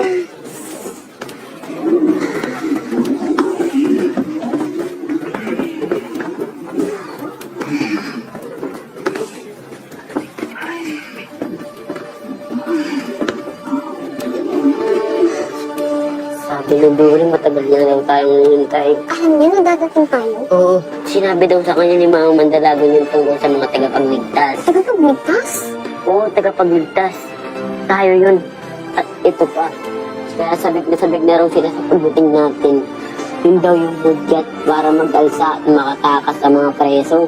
Sabi ng Dory, matagal na daw tayong hinintay. Alam niyo, nagdadating tayo. Oo, sinabi daw sa kanya ni Mang Mandalagon yung tungkol sa mga tagapagligtas. Tagapagligtas? Oo, tagapagligtas. Tayo yun. At ito pa. Kaya sabik na raw sila sa pagdating natin. Yun daw yung budget para mag-alsa at makatakas sa mga preso.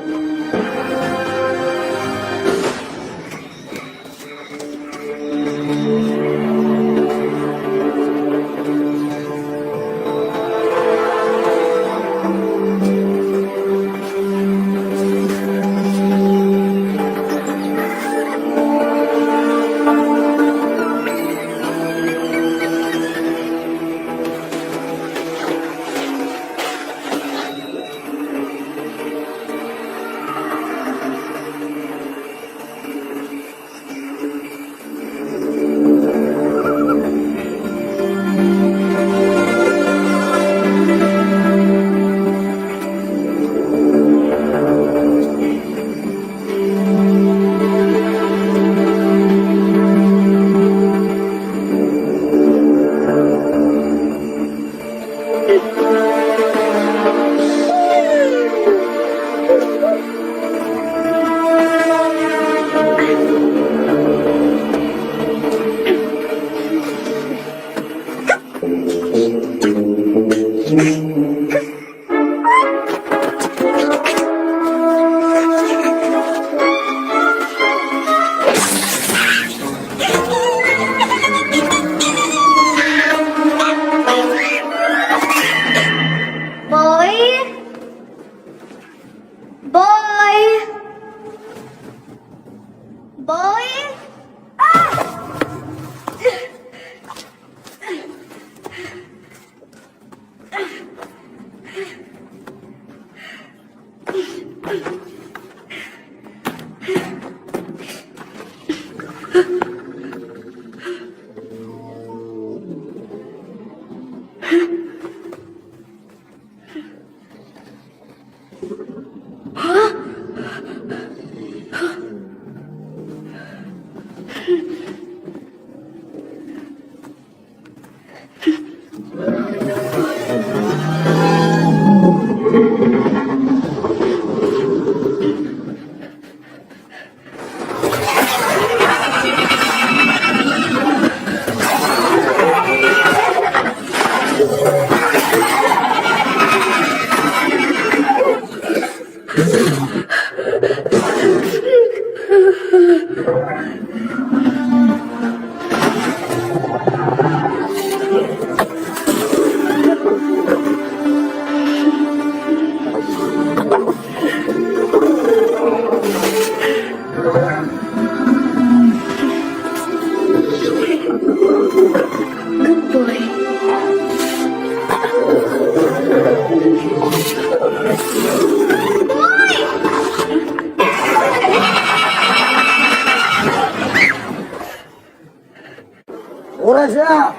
Oras na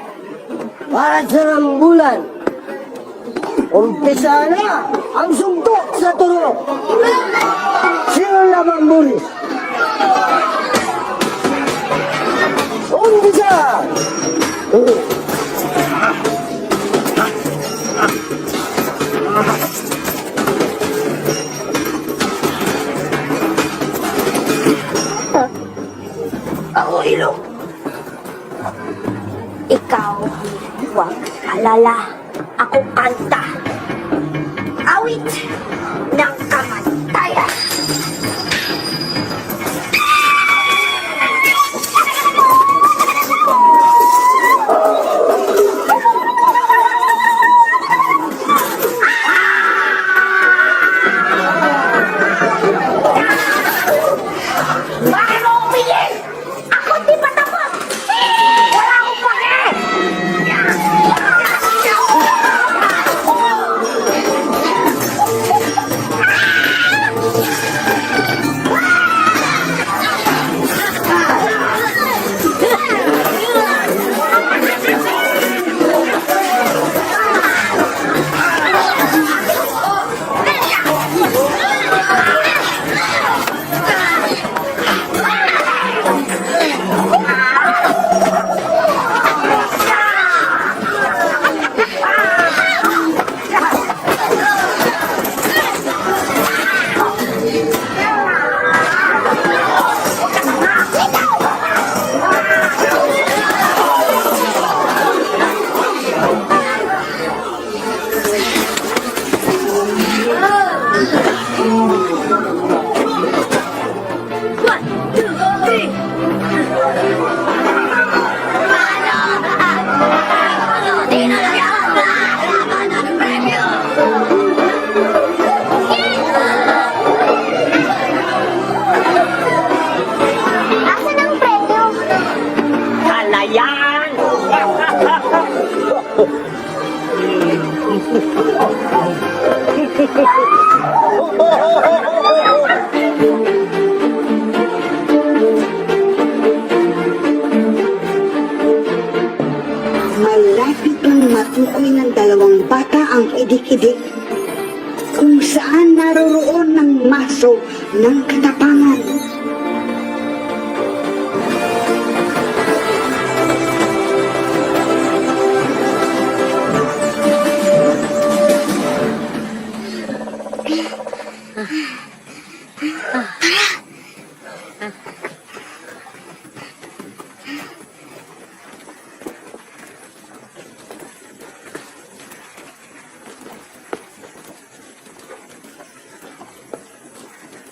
para sa rambulan. Umpisa na ang suntok sa turok. Sino lamang Boris? Iloilo. Ikaw, huwag alala. Ako kanta. Awit ng kamatayan. Bakit mo umigil? Ako di pa tapos! Wala akong pake! Asan ang premyo? Kalayan! Malapit nang matukoy ng dalawang bata ang idik-idik kung saan naroroon ng maso ng katapangan.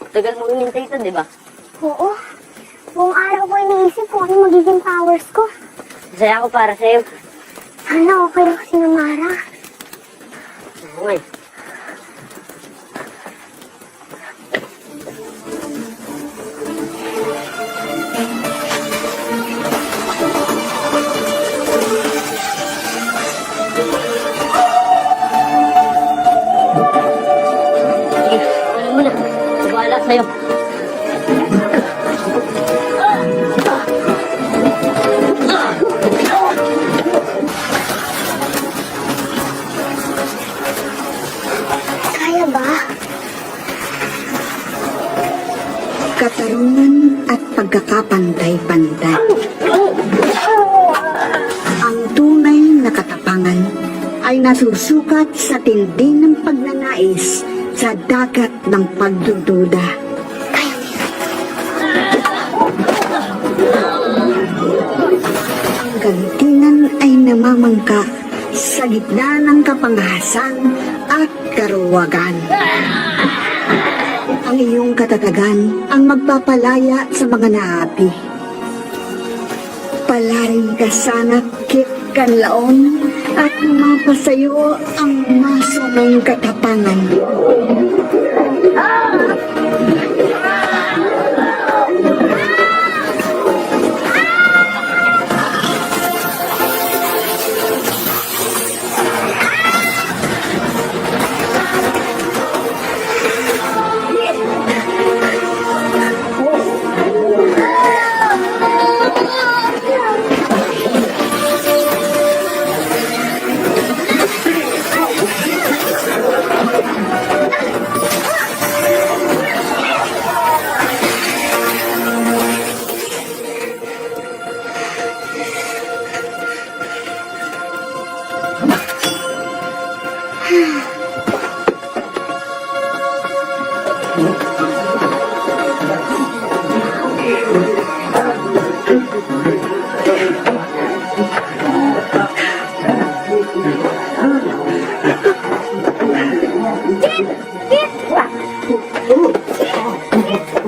Tagal mo hinintay ito, di ba? Oo. Buong araw ko iniisip kung ano magiging powers ko. Masaya ako para sa'yo. Sana okay lang si Mara. Okay. Sige, ano mo na. Bahala sa'yo. Kaya ba? Katarungan at pagkakapantay-pantay. Ang tunay na katapangan ay nasusukat sa tindi ng pagnanais sa dagat ng pagdududa. Ang galingan ay namamangka sa gitna ng kapangahasan at karuwagan. Ang iyong katatagan ang magpapalaya sa mga naapi. Palarin ka sana, Kit Kanlaon, at mapasayo ang maso ng katapangan.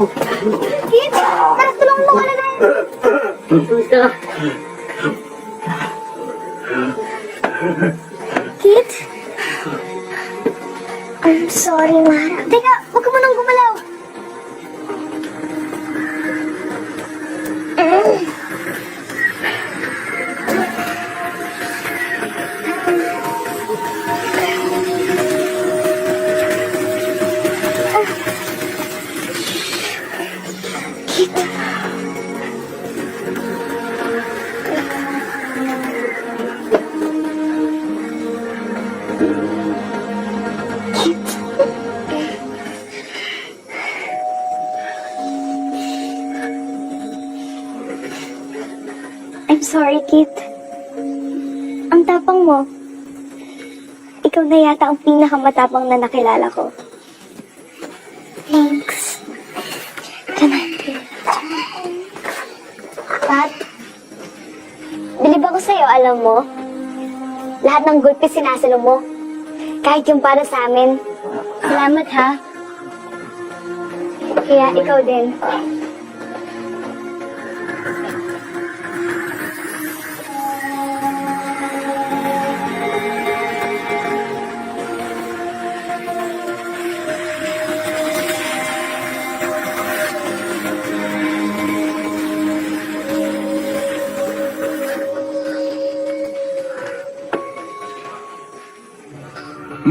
Kit, tara, tulungan mo ka na tayo. Kumusta ka? Kit? I'm sorry, Mara. Teka, huwag ka mo nang gumalaw. I'm sorry, Kit. Ang tapang mo. Ikaw na yata ang pinakamatapang na nakilala ko. Thanks. Ito na. Pat, bilib ako sa'yo, alam mo. Lahat ng gulpi sinasalo mo. Kahit yung para sa amin. Salamat, ha? Kaya ikaw din.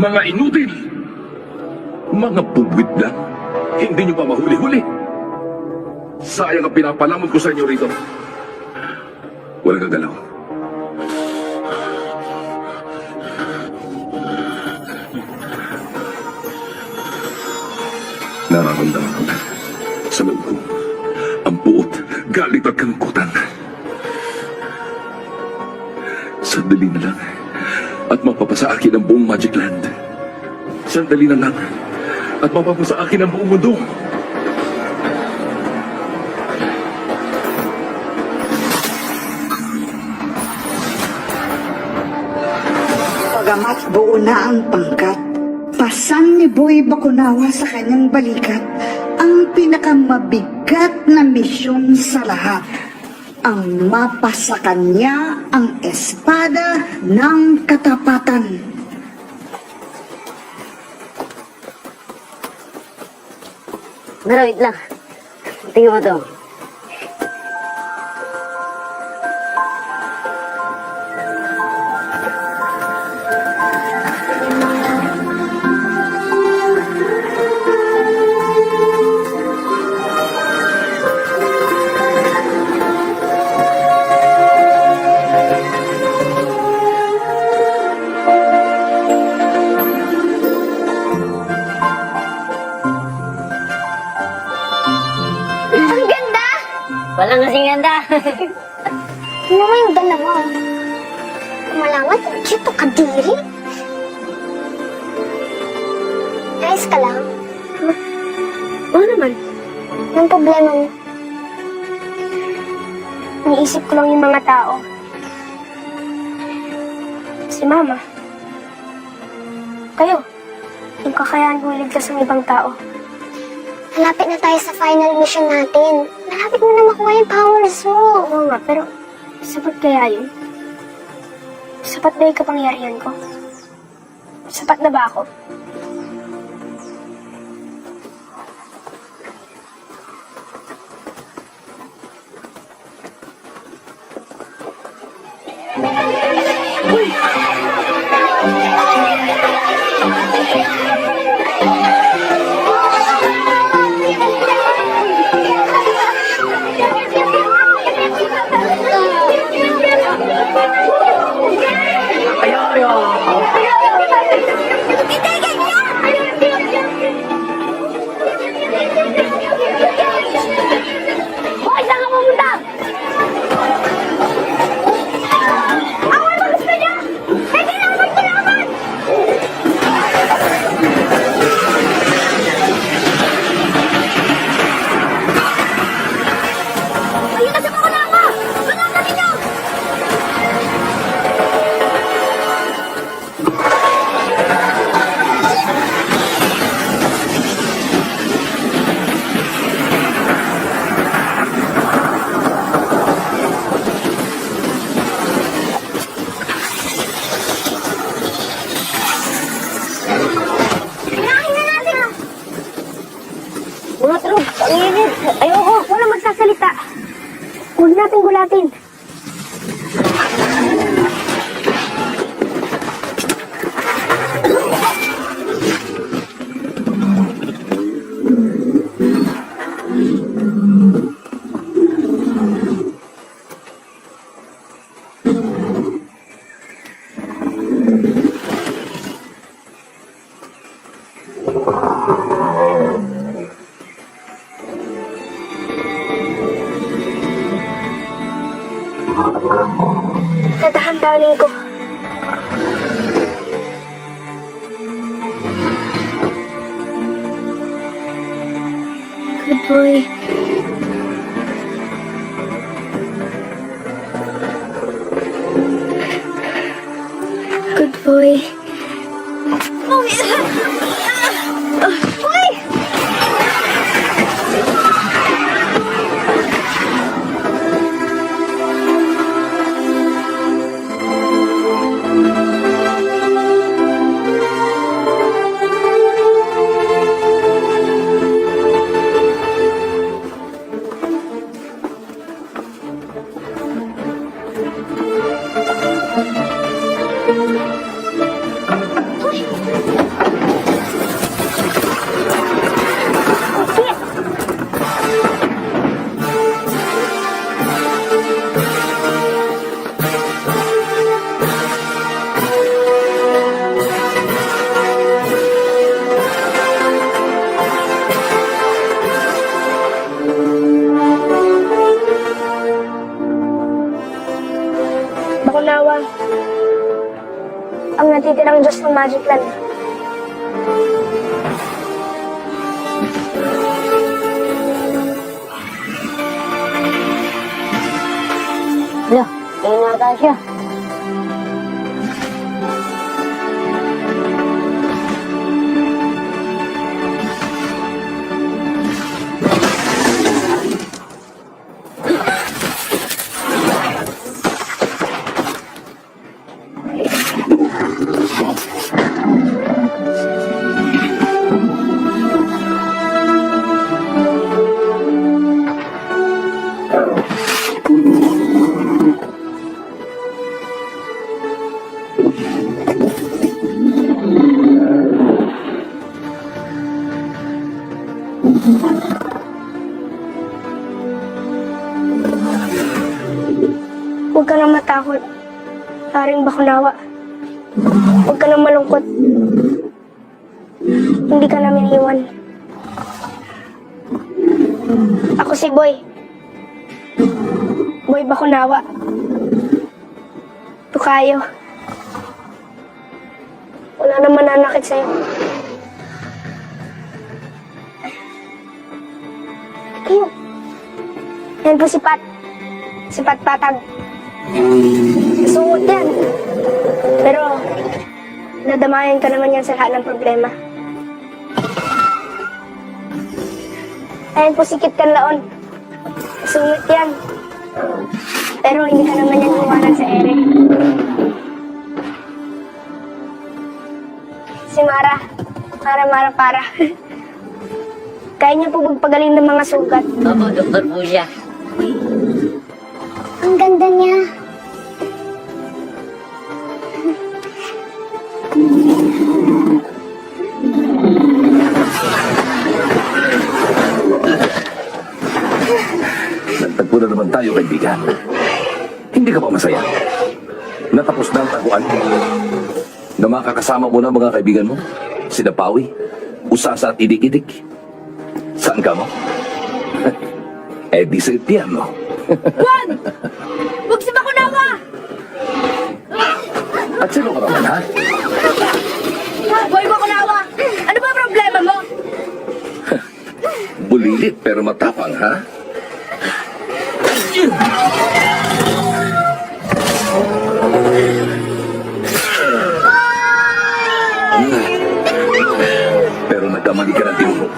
Mga inutil! Mga pugwit lang. Hindi nyo pa mahuli-huli. Sayang ang pinapalamon ko sa inyo rito. Walang gagalaw. Nararamdaman ko sa loob ko ang puot, galit at kalungkutan. Sandali na lang at mapapasa akin ang buong Magic Land. Sandali na lang at mapapasa akin ang buong mundo. Pagamat buo na ang pangkat, pasan ni Boy Bakunawa sa kanyang balikat ang pinakamabigat na misyon sa lahat. Ang mapasa kanya ang espada ng katapatan. Mara, wait lang. Tingnan mo to. Ang ganda! Walang kasing ganda. Tingnan mo yung dalawa. Malamat, cute o kadiri. Ayos ka lang. Oo naman. Anong problema mo? Iniisip ko lang yung mga tao. Si Mama. Kayo. Yung kakayahan kong iligtas ng ibang tao. Malapit na tayo sa final mission natin. Malapit mo na makuha yung powers mo. Oo nga, pero sapat kaya yun? Sapat ba yung kapangyarihan ko? Sapat na ba ako? Hoy, saan ka pumunta? Awal mo gusto niya! Hindi na ako magkalaman! Ayun na sa mga nama! Banatan ninyo! Ayoko, walang magsasalita. Huwag natin gulatin. Tatahan-tahanin ko. Good boy. Good boy. Bakunawa, ang natitirang Diyos ng Magic Land. Hala, kaya nata siya. Huwag ka nang matakot, Haring Bakunawa. Huwag ka nang malungkot. Hindi ka namin iwan. Ako si Boy. Boy Bakunawa. Tukayo. Wala naman nanakit sa'yo. Kayo. Yan po si Pat. Si Pat Patag. Sungot yan. Pero, nadamayan ka naman yan sa lahat ng problema. Ayan po si Kit Kanlaon. Sungot yan. Pero hindi ka naman yan iwanan sa ere. Si Mara. Mara para. Kaya niya po magpagaling ng mga sugat. Opo, doktor po siya. Ang ganda niya. Nagtagpo na naman tayo, kaibigan. Hindi ka ba masaya? Natapos na ang taguan. Na makakasama mo na mga kaibigan mo? Sina Pawi, Usasa at Idik-Idik. Saan ka mo? Di sa piano. Juan! Huwag si Bakunawa! At sino ka naman, ha? Boy Bakunawa! Ano ba problema mo? Bulilit pero matapang, ha? Pero nagkamali ka ng tinuro.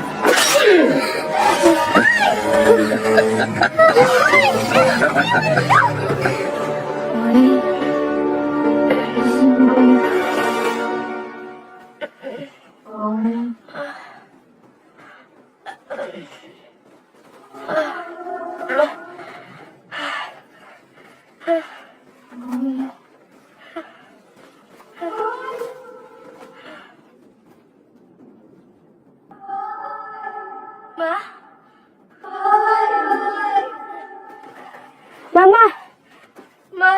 Mama! Ma!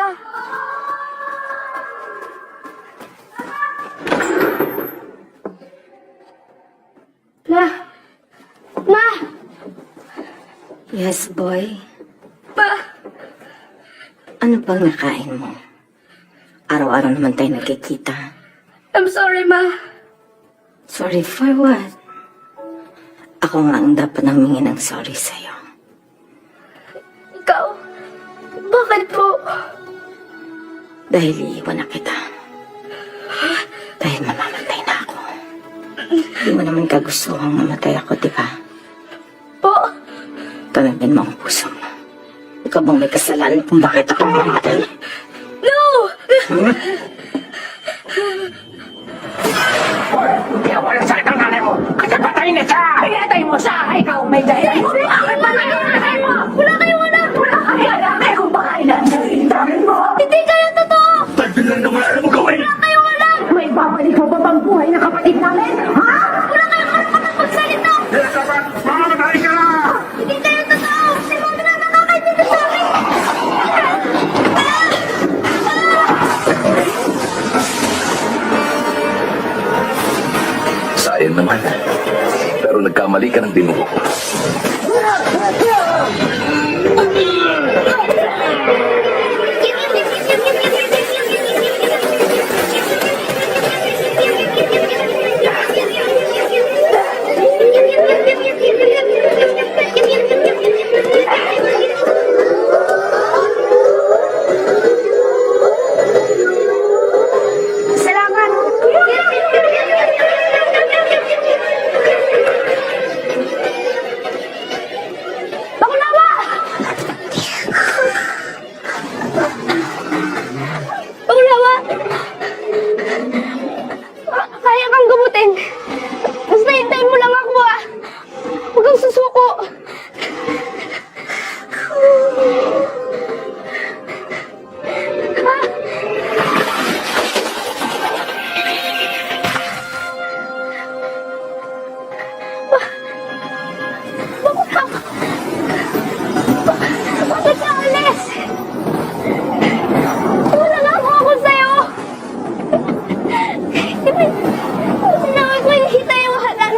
Ma! Ma! Yes, boy. Ma! Ano bang nakain mo? Araw-araw naman tayo nagkikita. I'm sorry, Ma. Sorry for what? Ako nga ang dapat namingin ng sorry sa'yo. Ikaw? Bakit po? Dahil iiwan na kita. Dahil mamamatay na ako. Hindi mo naman kagustuhang mamatay ako, di ba? Po? Tanungin mo ang puso mo. Ikaw bang may kasalanan kung bakit ako mamatay? No! Kaya walang sakit ang nanay mo! Kasi patayin na siya! Pinatay mo siya! Ikaw may dahilan! Bakit ba nanay mo? Wala kayong anak! Wala kang anak! Eh kung baka inanin mo! Hindi kayo totoo! Tagpil lang naman alam mo gawin! Wala kayong anak! May babalik pa ba bang buhay na kapatid namin? Ha? Wala kayong karapatan magsalita! Mamamatay ka! Hindi kayo totoo! Si Mama na nakakaintindi sa akin! Sayang naman. Pero nagkamali ka ng binuho ko. Salamat! Bakunawa! Bakunawa! Kaya kang gamutin. Basta hintayin mo lang ako, ah. Huwag kang susuko. Bakit ka alis? Wala na ako sa'yo. Hindi na ako nakikita yung halan.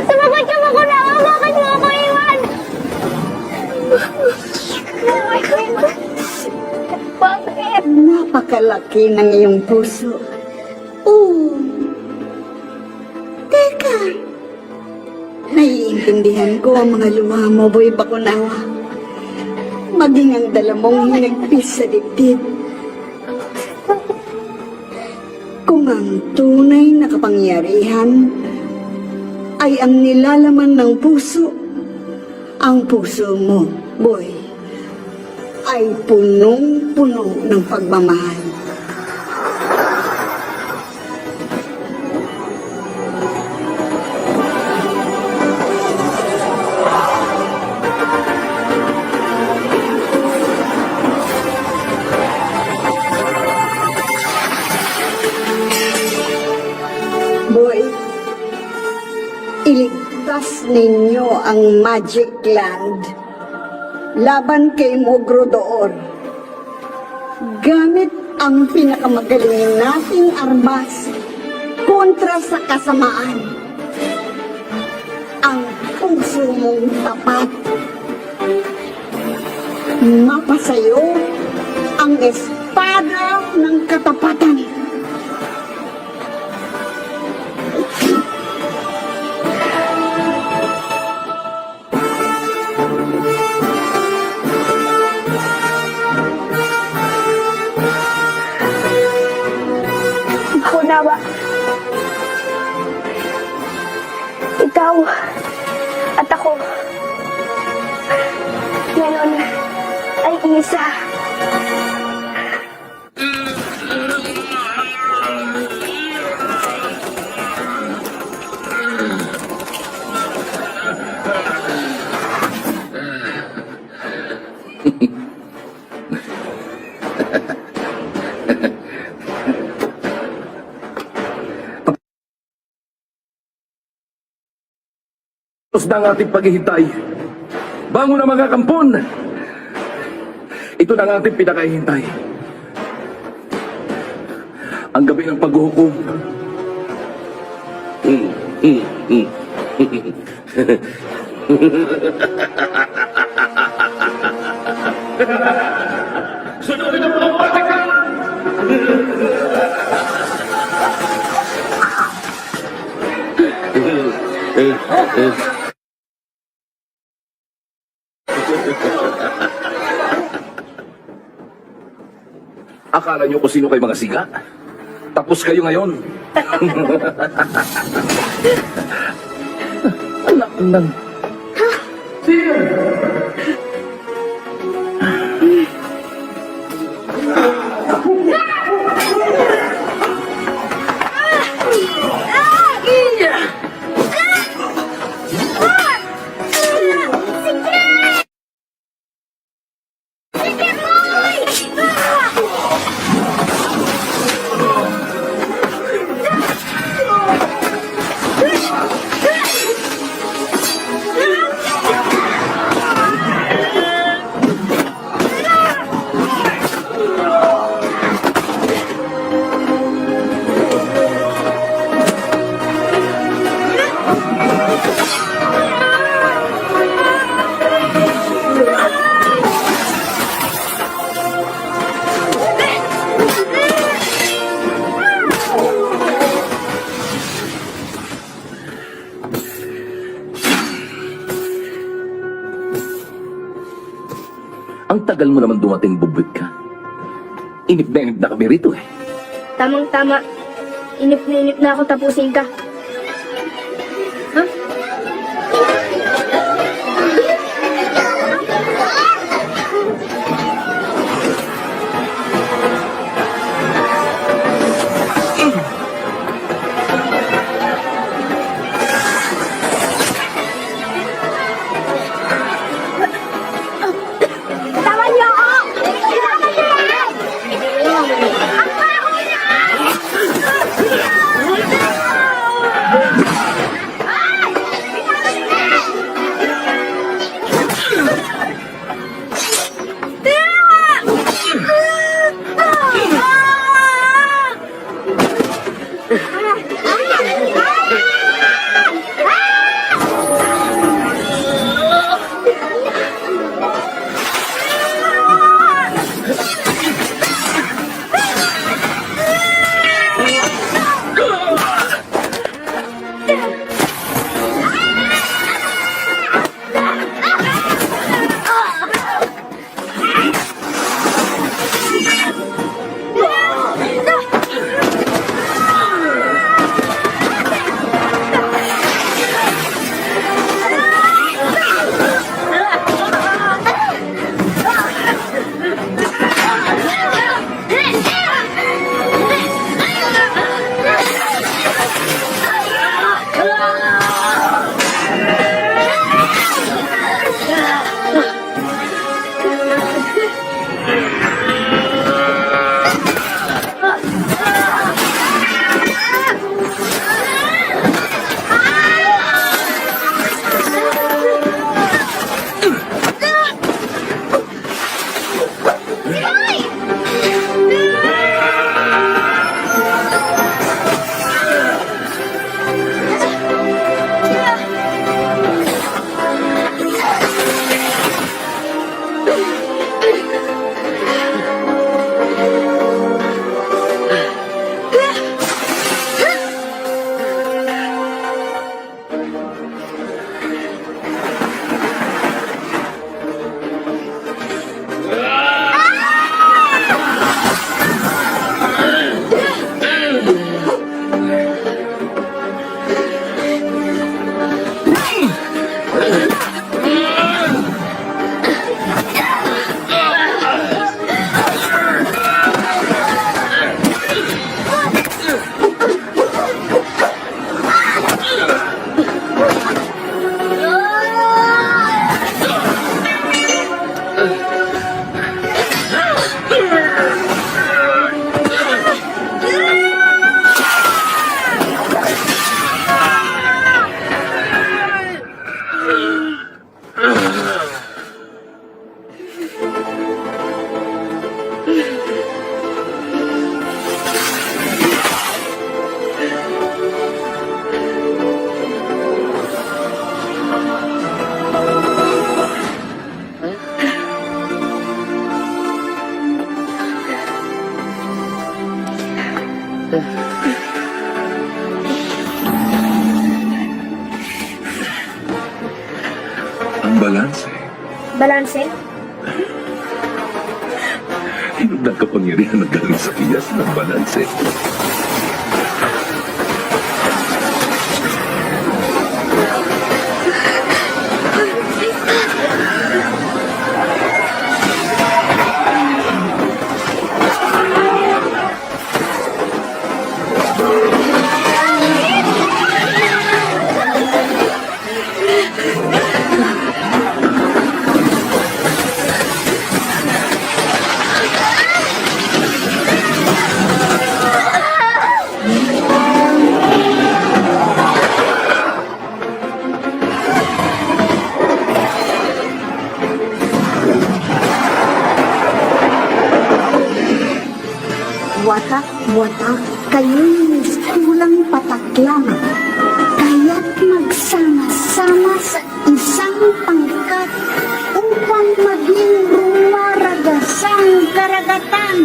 Sumagot ka Bakunawa, bakit mo ako iwan? Bakit? Napakalaki ng iyong puso. Oo. Teka. Naiintindihan ko ang mga luha mo, Boy Bakunawa. Maging ang dala mong hinagpis sa dibdib. Kung ang tunay na kapangyarihan ay ang nilalaman ng puso, ang puso mo, Boy, ay punong-puno ng pagmamahal. Boy, iligtas ninyo ang Magic Land laban kay Mogrodor. Gamit ang pinakamagaling nating armas kontra sa kasamaan. Ang puso mong tapat. Mapasayo ang espada ng katapatan. Bakunawa. Ikaw at ako ngayon ay isa. Tapos na ang ating paghihintay. Bangon na mga kampon! Ito na ang ating pinakahihintay. Ang gabi ng paghuhukom. Sunodin ang mga patikan! Akala niyo kung sino kayo mga siga? Tapos kayo ngayon. Anak ng... Ang tagal mo naman dumating, bubwit ka. Inip na kami rito eh. Tamang-tama. Inip na ako tapusin ka. Tawan niyo ako! Tawan niyo yan! Ang baho niya! Balanse. Balanse? Hinong nagkapangyarihan na galing sa iyas ng balanse. Watak-watak kayo'y mistulang pataklang. Kaya't magsama-sama sa isang pangkat upang maging rumaragasang karagatan.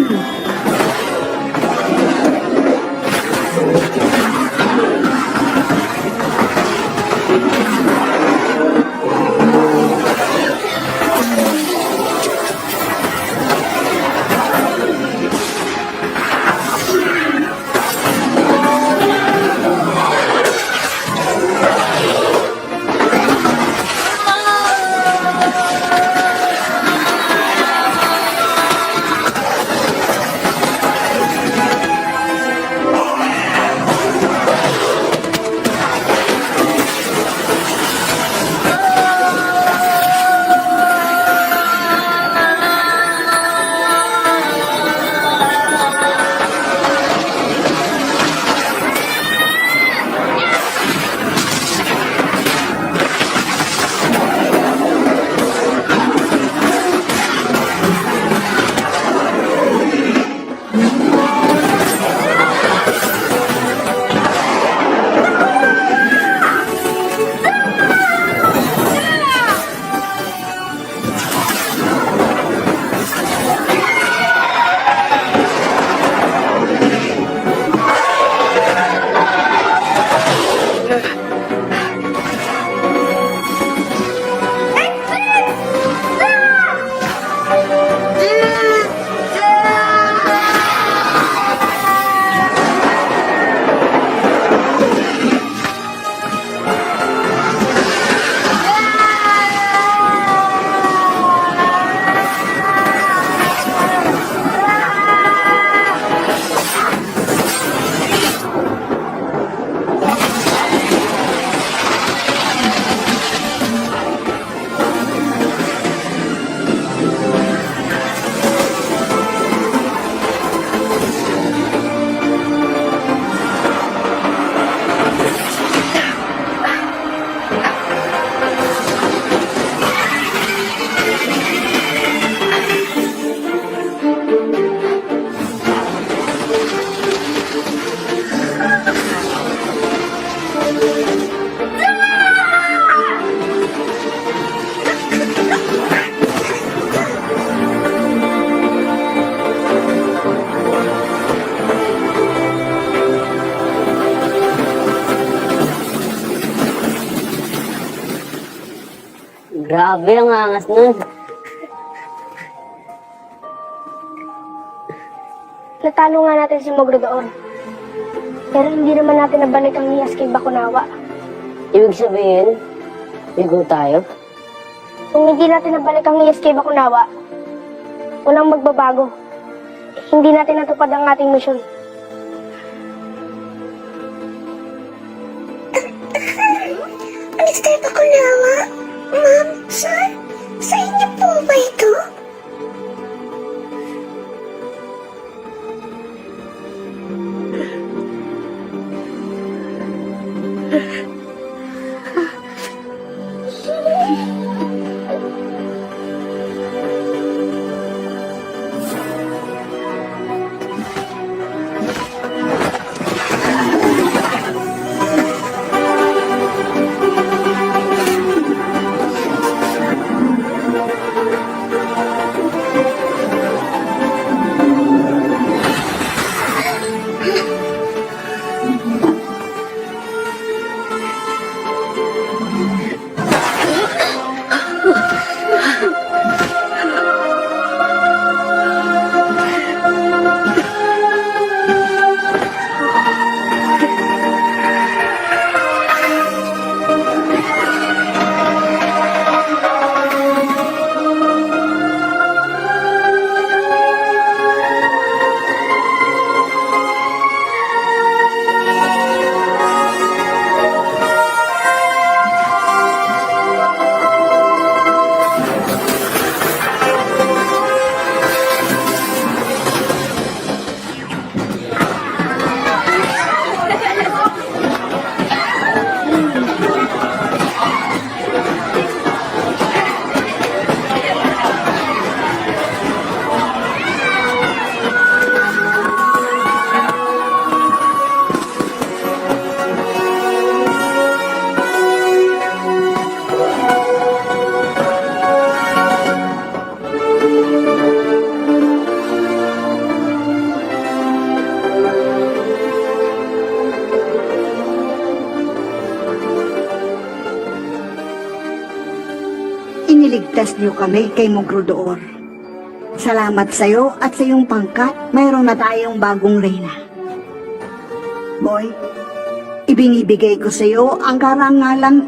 Grabe ang angas nun. Natalo nga natin si Mogro doon. Pero hindi naman natin nabalik ang niyas kay Bakunawa. Ibig sabihin, bigo tayo. Kung hindi natin nabalik ang niyas kay Bakunawa, walang magbabago. Hindi natin natupad ang ating misyon. Mr. Bakunawa, Ma'am, Sir, sa inyo po ba ito? iniligtas niyo kami kay Mogrodoor. Salamat sa'yo at sa iyong pangkat, mayroon na tayong bagong reyna. Boy, ibinibigay ko sa iyo ang karangalang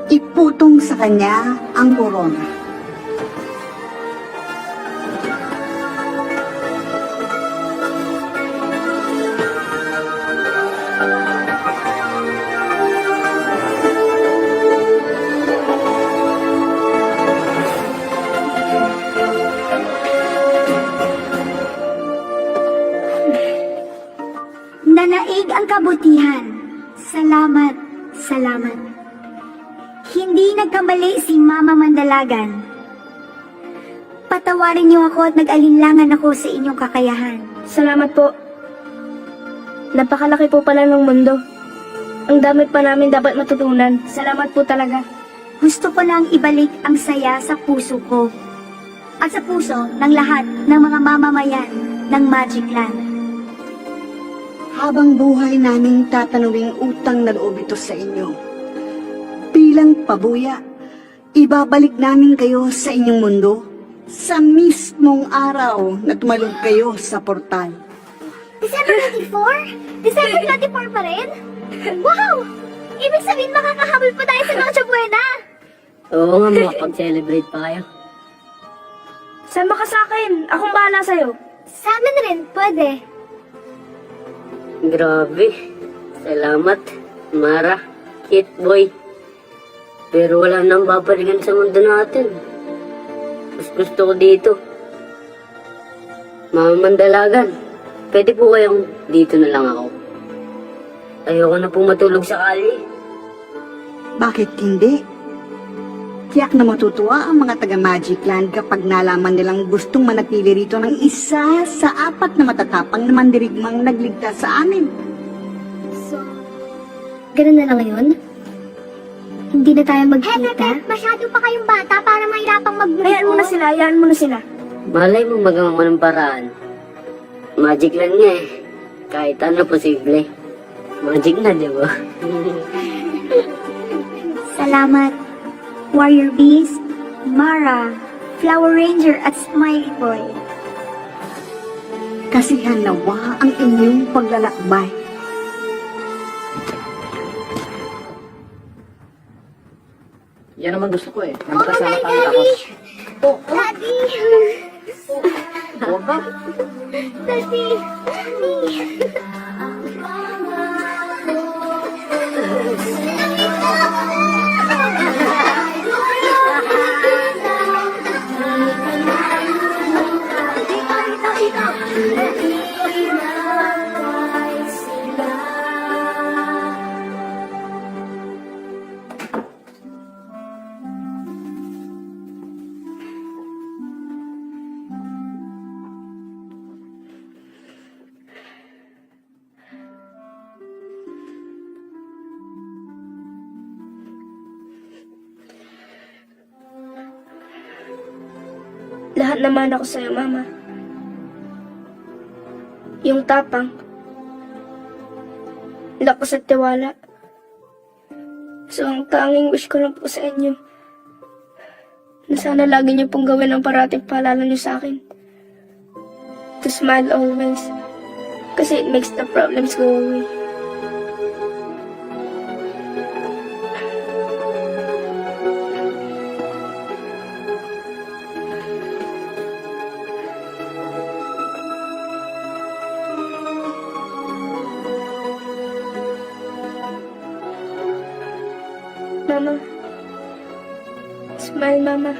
iputong sa kanya ang korona. Nanaig ang kabutihan. Salamat, salamat. Hindi nagkamali si Mama Mandalagan. Patawarin niyo ako at nag-alinlangan ako sa inyong kakayahan. Salamat po. Napakalaki po pala ng mundo. Ang dami pa namin dapat matutunan. Salamat po talaga. Gusto ko lang ibalik ang saya sa puso ko. At sa puso ng lahat ng mga mamamayan ng Magic Land. Habang buhay naming tatanawing utang na loob ito sa inyo. Bilang pabuya, ibabalik namin kayo sa inyong mundo sa mismong araw na tumalog kayo sa portal. December 24? December 24 pa rin? Wow! Ibig sabihin makakahabol pa tayo sa Noche Buena! Oo nga, makapag-celebrate pa kayo. Sama ka sa akin. Akong bahala sa'yo. Sa amin rin, pwede. Grabe. Salamat, Mara, Kit Boy. Pero wala nang babalikan sa mundo natin. Mas gusto ko dito. Mama Mandalagan, pwede po kayong dito na lang ako. Ayoko na pong matulog sa kali. Bakit hindi? Tiyak na matutuwa ang mga taga-Magic Land kapag nalaman nilang gustong manatili rito ng isa sa 4 na matatapang na mandirigmang nagligtas sa amin. So, ganun na lang ngayon? Hindi na tayo magkita? Masyado pa kayong bata para mahirapang mag-move. Hayaan mo na sila. Malay mo magawa mo ng paraan. Magic lang nga eh. Kahit ano posible. Magic na, di ba? Salamat, Warrior Beast, Mara, Flower Ranger at Smiley Boy. Kasihan nawa ang inyong paglalakbay. Yan naman gusto ko eh. Oh, Magkasama tayo Daddy! tapos... Daddy! Huwag ba? Daddy! Daddy! Lahat naman ako sa'yo, Mama. Yung tapang, lakas at tiwala. So, ang tanging wish ko lang po sa inyo, na sana lagi niyo pong gawin ang parating paalala niyo sa akin. To smile always, kasi it makes the problems go away. Mama. Smile, Mama.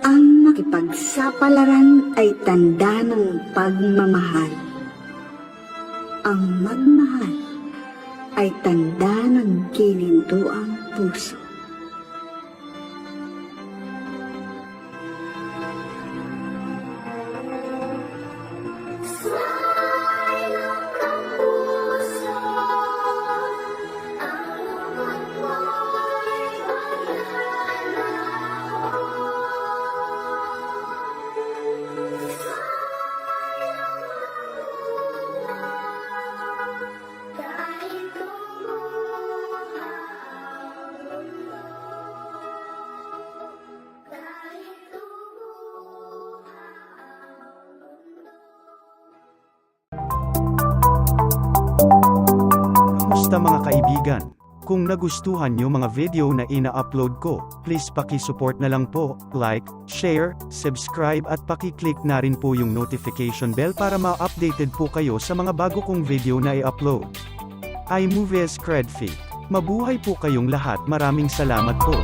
Ang makipagsapalaran ay tanda ng pagmamahal. Ang magmahal ay tanda ng kinintuang puso. Dahil Basta mga kaibigan, kung nagustuhan nyo mga video na ina-upload ko, please paki-support na lang po, like, share, subscribe at paki-click na rin po yung notification bell para ma-updated po kayo sa mga bago kong video na i-upload. iMovies Credfit. Mabuhay po kayong lahat, maraming salamat po.